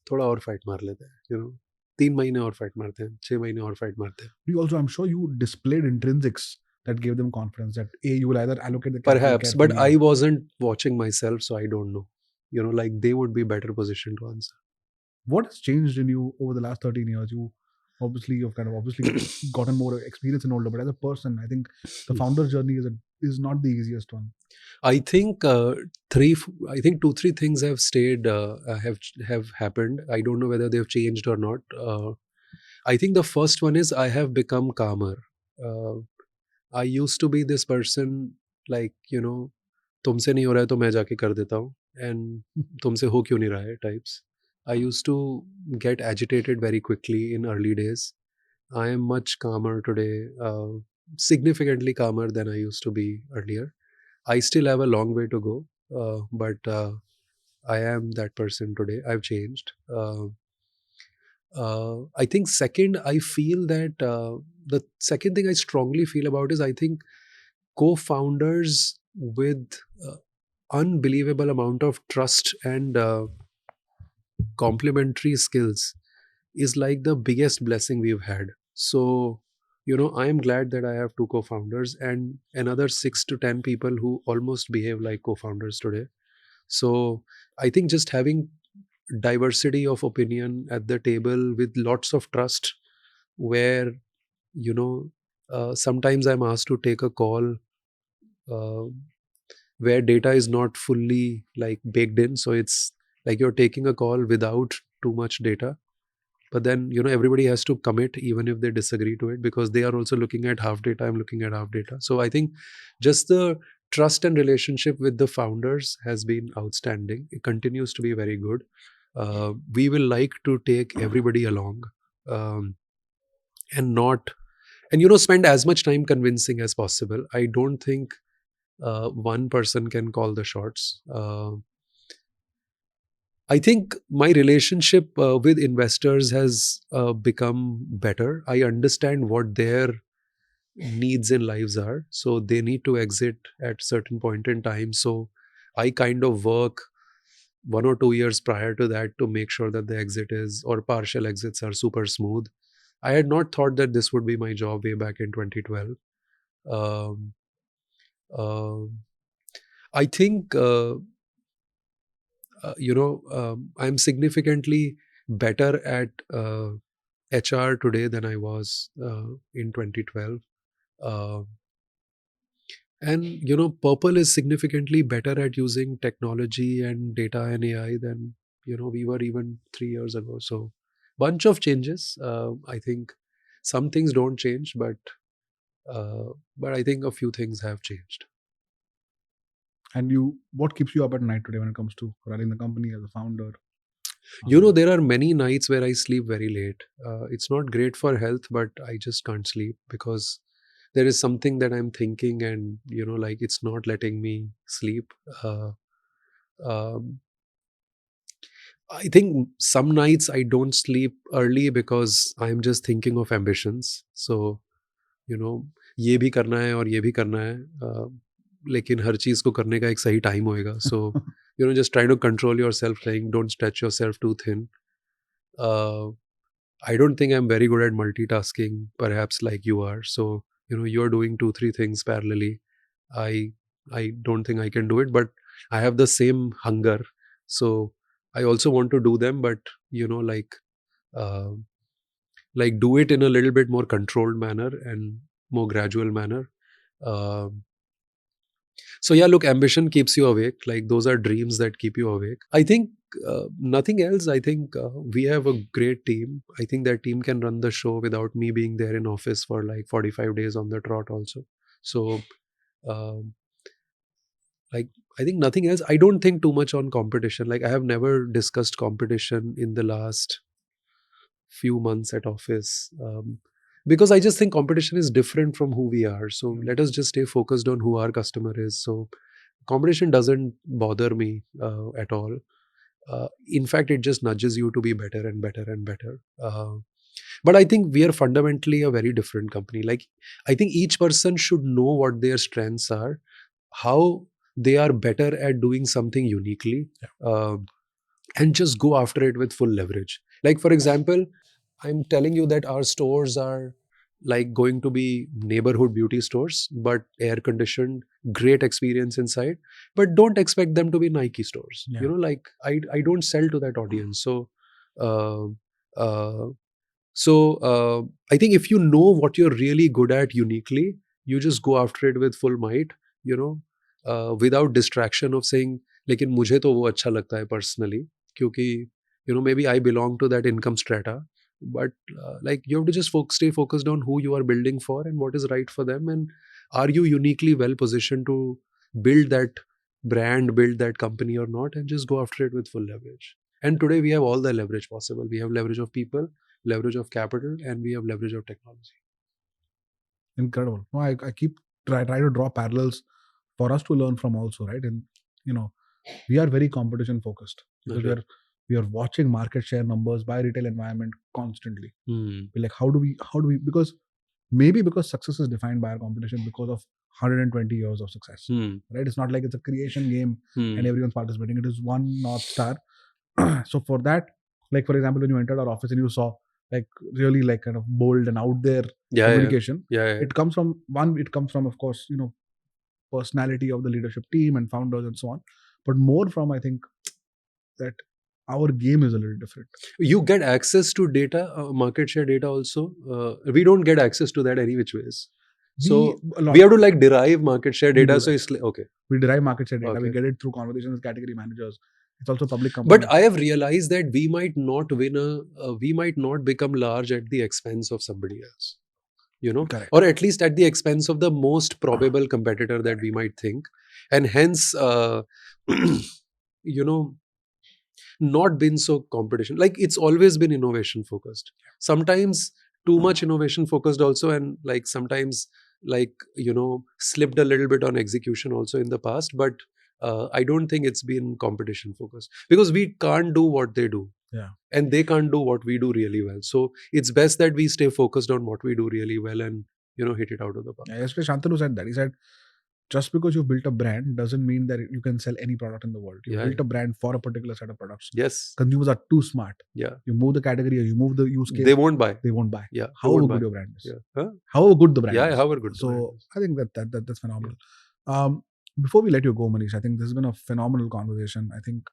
thoda aur fight maar lete hain, 3 mahine aur fight marte hain, 6 mahine aur fight marte hain. You also, I'm sure you displayed intrinsics that gave them confidence that you will either allocate the capital Perhaps, but carefully I wasn't watching myself, so I don't know. Like, they would be better positioned to answer. What has changed in you over the last 13 years? You've gotten more experience and older, but as a person, I think the founder journey is not the easiest one. I think three. I think two, three things have stayed. Have happened. I don't know whether they've changed or not. I think the first one is I have become calmer. Uh, I used to be this person, like, तुमसे नहीं हो रहा है तो मैं जाके कर देता हूँ, and तुमसे हो क्यों नहीं रहा है types. I used to get agitated very quickly in early days. I am much calmer today, significantly calmer than I used to be earlier. I still have a long way to go, but I am that person today. I've changed. I think second, I feel that the second thing I strongly feel about is, I think co-founders with uh, unbelievable amount of trust and complementary skills is like the biggest blessing we've had. So, I am glad that I have two co-founders and another 6 to 10 people who almost behave like co-founders today. So I think just having diversity of opinion at the table with lots of trust, where, you know sometimes I'm asked to take a call uh, where data is not fully like baked in, so it's like you're taking a call without too much data, but then everybody has to commit even if they disagree to it, because they are also looking at half data, I'm looking at half data. So I think just the trust and relationship with the founders has been outstanding. It continues to be very good. We will like to take everybody along, um, and not and spend as much time convincing as possible. I don't think one person can call the shots. I think my relationship with investors has become better. I understand what their needs in lives are. So they need to exit at certain point in time. So I kind of work 1 or 2 years prior to that to make sure that the exit is, or partial exits are, super smooth. I had not thought that this would be my job way back in 2012. Um, um, I think I'm significantly better at HR today than I was in 2012. Uh, and Purple is significantly better at using technology and data and AI than we were even 3 years ago. So bunch of changes. I think some things don't change, but I think a few things have changed. And what keeps you up at night today when it comes to running the company as a founder? There are many nights where I sleep very late. It's not great for health, but I just can't sleep because there is something that I'm thinking, and like, it's not letting me sleep. Uh, um, I think some nights I don't sleep early because I'm just thinking of ambitions. So, you know, ये भी करना है और ये भी करना है, लेकिन हर चीज़ को करने का एक सही टाइम होएगा. So, just try to control yourself, saying don't stretch yourself too thin. Uh, I don't think I'm very good at multitasking, perhaps like you are. So, you're doing two, three things parallelly. I I don't think I can do it, but I have the same hunger. So I also want to do them, but uh, do it in a little bit more controlled manner and more gradual manner. Um so yeah, look, ambition keeps you awake. Like, those are dreams that keep you awake. I think nothing else. I think we have a great team. I think that team can run the show without me being there in office for like 45 days on the trot also. So um, like, I think nothing else. I don't think too much on competition. Like, I have never discussed competition in the last few months at office, because I just think competition is different from who we are. So let us just stay focused on who our customer is. So competition doesn't bother me at all. In fact, it just nudges you to be better and better and better. But I think we are fundamentally a very different company. Like, I think each person should know what their strengths are, how they are better at doing something uniquely, and just go after it with full leverage. Like, for example, I'm telling you that our stores are like going to be neighborhood beauty stores, but air conditioned, great experience inside. But don't expect them to be Nike stores. Yeah. Like, I don't sell to that audience. So, uh, uh, so I think if you know what you're really good at uniquely, you just go after it with full might. You know, without distraction of saying लेकिन मुझे तो वो अच्छा लगता है personally क्योंकि maybe I belong to that income strata, but like you have to just stay focused on who you are building for and what is right for them, and are you uniquely well positioned to build that brand, build that company or not, and just go after it with full leverage. And today we have all the leverage possible. We have leverage of people, leverage of capital, and we have leverage of technology. Incredible. No, I keep try to draw parallels for us to learn from also, right? And we are very competition focused because we are watching market share numbers by retail environment constantly. We're like, how do we because success is defined by our competition because of 120 years of success, right? It's not like it's a creation game and everyone's participating. It is one North Star. So for that, like for example, when you entered our office and you saw like really like kind of bold and out there communication, it comes from of course personality of the leadership team and founders and so on, but more from I think that our game is a little different. You get access to data, market share data also. We don't get access to that any which ways. So we have to like derive market share data. So it's like, okay. We derive market share data. Okay. We get it through conversations with category managers. It's also public company. But I have realized that we might not we might not become large at the expense of somebody else. Correct. Or at least at the expense of the most probable competitor that we might think. And hence, not been so competition. Like it's always been innovation focused. Sometimes too much innovation focused also, and like sometimes slipped a little bit on execution also in the past. But I don't think it's been competition focused because we can't do what they do. Yeah. And they can't do what we do really well. So it's best that we stay focused on what we do really well and hit it out of the park. Yeah, yesterday Shantanu said that. He said, just because you've built a brand doesn't mean that you can sell any product in the world. You built a brand for a particular set of products. Yes. Consumers are too smart. Yeah. You move the category or you move the use case. They won't buy. Yeah. However good your brand is. Yeah. Huh? However good the brand is. Yeah, however good the brand is. I think that's phenomenal. Yeah. Before we let you go, Manish, I think this has been a phenomenal conversation. I think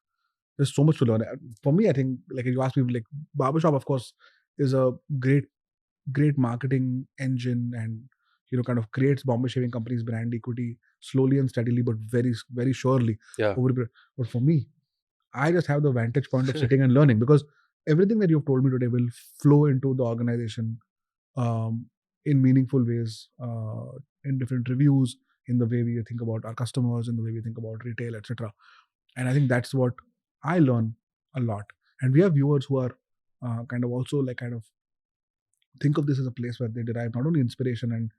there's so much to learn. For me, I think like you asked me, like BarberShop, of course, is a great marketing engine and kind of creates Bombay Shaving Company's brand equity slowly and steadily, but very, very surely. Yeah. But for me, I just have the vantage point of sitting and learning because everything that you've told me today will flow into the organization in meaningful ways, in different reviews, in the way we think about our customers, in the way we think about retail, etc. And I think that's what I learn a lot. And we have viewers who are kind of think of this as a place where they derive not only inspiration and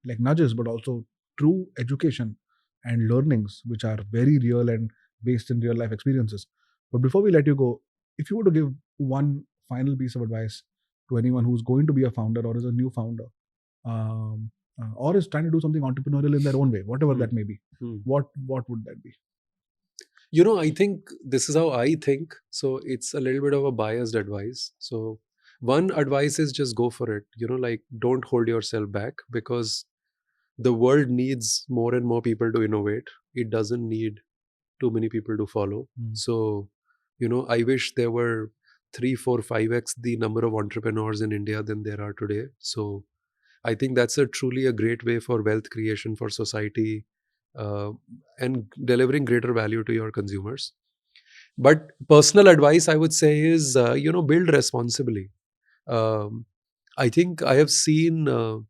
like nudges, but also true education and learnings, which are very real and based in real life experiences. But before we let you go, if you were to give one final piece of advice to anyone who's going to be a founder or is a new founder, or is trying to do something entrepreneurial in their own way, whatever that may be, what would that be? I think this is how I think. So it's a little bit of a biased advice. So one advice is just go for it. Like don't hold yourself back because the world needs more and more people to innovate. It doesn't need too many people to follow. So, I wish there were 3, 4, 5x the number of entrepreneurs in India than there are today. So I think that's truly a great way for wealth creation for society and delivering greater value to your consumers. But personal advice I would say is, build responsibly. I think I have seen too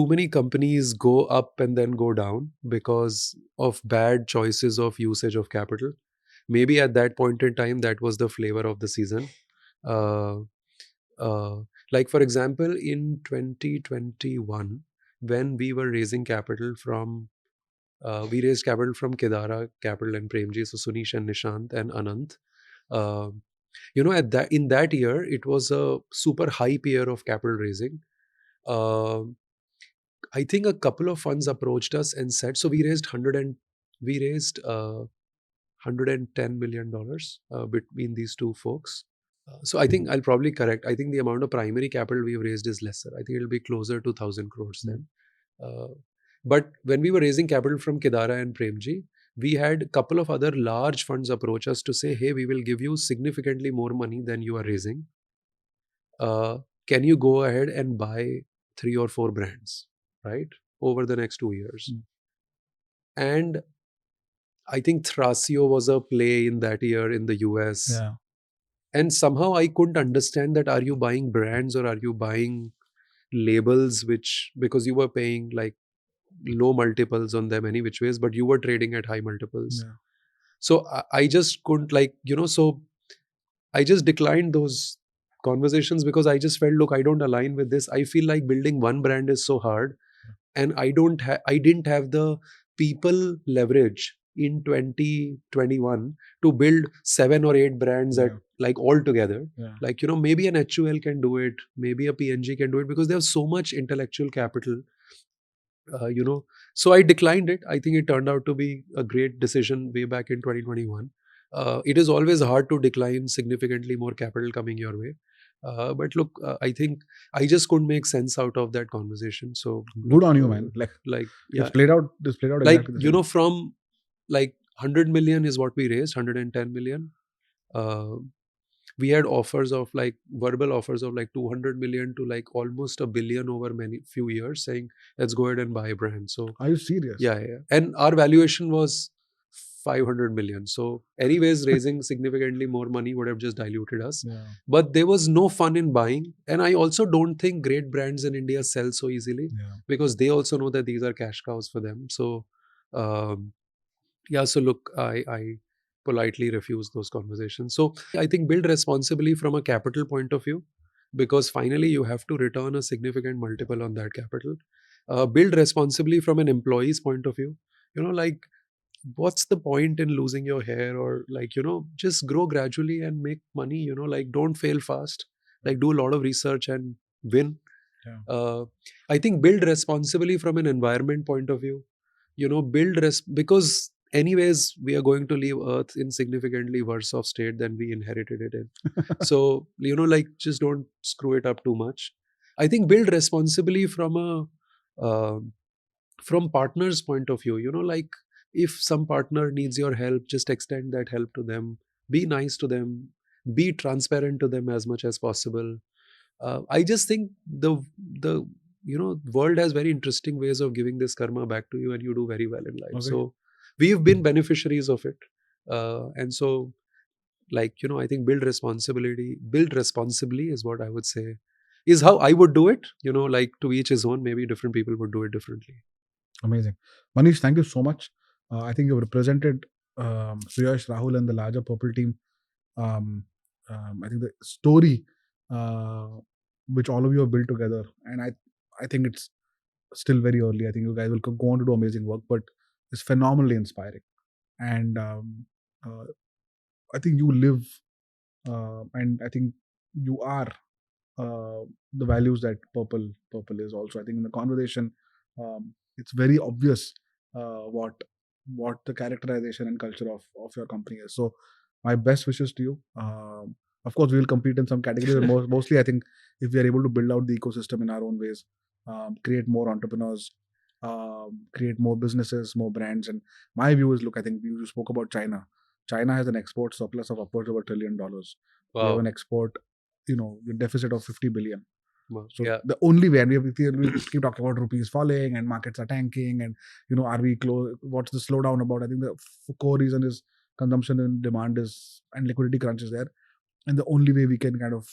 many companies go up and then go down because of bad choices of usage of capital. Maybe at that point in time, that was the flavor of the season. Like for example, in 2021, when we were raising capital from, we raised capital from Kedara Capital and Premji, so Sunish and Nishant and Anant. In that year, it was a super hype year of capital raising. I think a couple of funds approached us and said, so we raised $110 million between these two folks. So I think I'll probably correct. I think the amount of primary capital we've raised is lesser. I think it'll be closer to 1,000 crores then. But when we were raising capital from Kedara and Premji, we had a couple of other large funds approach us to say, hey, we will give you significantly more money than you are raising. Can you go ahead and buy 3 or 4 brands, right? over the next 2 years. And I think Thrasio was a play in that year in the US. Yeah. And somehow I couldn't understand that, are you buying brands or are you buying labels, which, because you were paying like low multiples on them any which ways, but you were trading at high multiples. Yeah. So I just couldn't, like, so I just declined those conversations because I just felt, look, I don't align with this. I feel like building one brand is so hard, and I didn't have the people leverage in 2021 to build 7 or 8 brands at like all together. Yeah. Like, maybe an HUL can do it, maybe a PNG can do it, because they have so much intellectual capital. So I declined it. I think it turned out to be a great decision way back in 2021. It is always hard to decline significantly more capital coming your way. But look, I think I just couldn't make sense out of that conversation. So good on you, man. Like yeah, this played out like, exactly the same. From like 100 million is what we raised, 110 million. We had offers of like verbal offers of like 200 million to like almost $1 billion over few years, saying let's go ahead and buy a brand. So are you serious? Yeah. And our valuation was 500 million. So anyways, raising significantly more money would have just diluted us. Yeah. But there was no fun in buying. And I also don't think great brands in India sell so easily, because they also know that these are cash cows for them. So so look, I politely refuse those conversations. So I think build responsibly from a capital point of view, because finally you have to return a significant multiple on that capital. Build responsibly from an employee's point of view. Like, what's the point in losing your hair, or like, just grow gradually and make money, like, don't fail fast, like, do a lot of research and win. I think build responsibly from an environment point of view. Because anyways we are going to leave earth in significantly worse off state than we inherited it in. So like, just don't screw it up too much. I think build responsibly from from partners point of view. Like, if some partner needs your help, just extend that help to them, be nice to them, be transparent to them as much as possible. I just think the world has very interesting ways of giving this karma back to you, and you do very well in life. So we've been beneficiaries of it, and so, like, I think build responsibly is what I would say is how I would do it. Like, to each his own. Maybe different people would do it differently. Amazing. Manish, thank you so much. I think you've represented Suyash, Rahul, and the larger Purplle team. I think the story which all of you have built together, and I think it's still very early. I think you guys will go on to do amazing work, but it's phenomenally inspiring. And I think you live, and I think you are the values that Purplle is also. I think in the conversation, it's very obvious what the characterization and culture of your company is. So my best wishes to you. Of course, we will compete in some categories, but mostly I think if we are able to build out the ecosystem in our own ways, create more entrepreneurs, create more businesses, more brands. And my view is, look, I think you spoke about China. China has an export surplus of upwards of $1 trillion. Wow. We have an export, deficit of 50 billion. Wow. So the only way, and we keep talking about rupees falling and markets are tanking, and are we close? What's the slowdown about? I think the core reason is consumption and demand and liquidity crunch is there, and the only way we can kind of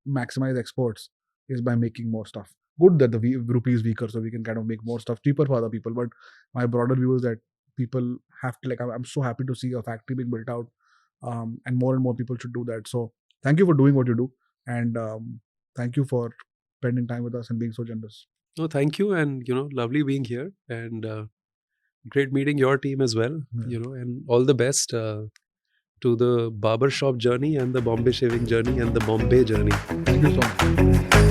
maximize exports is by making more stuff. Good that the rupee is weaker, so we can kind of make more stuff cheaper for other people. But my broader view is that people have to, like, I'm so happy to see a factory being built out, and more people should do that. So thank you for doing what you do, and thank you for spending time with us and being so generous. No, thank you, and lovely being here, and great meeting your team as well. And all the best to the BarberShop journey and the Bombay shaving journey and the Bombay journey. Thank you so much.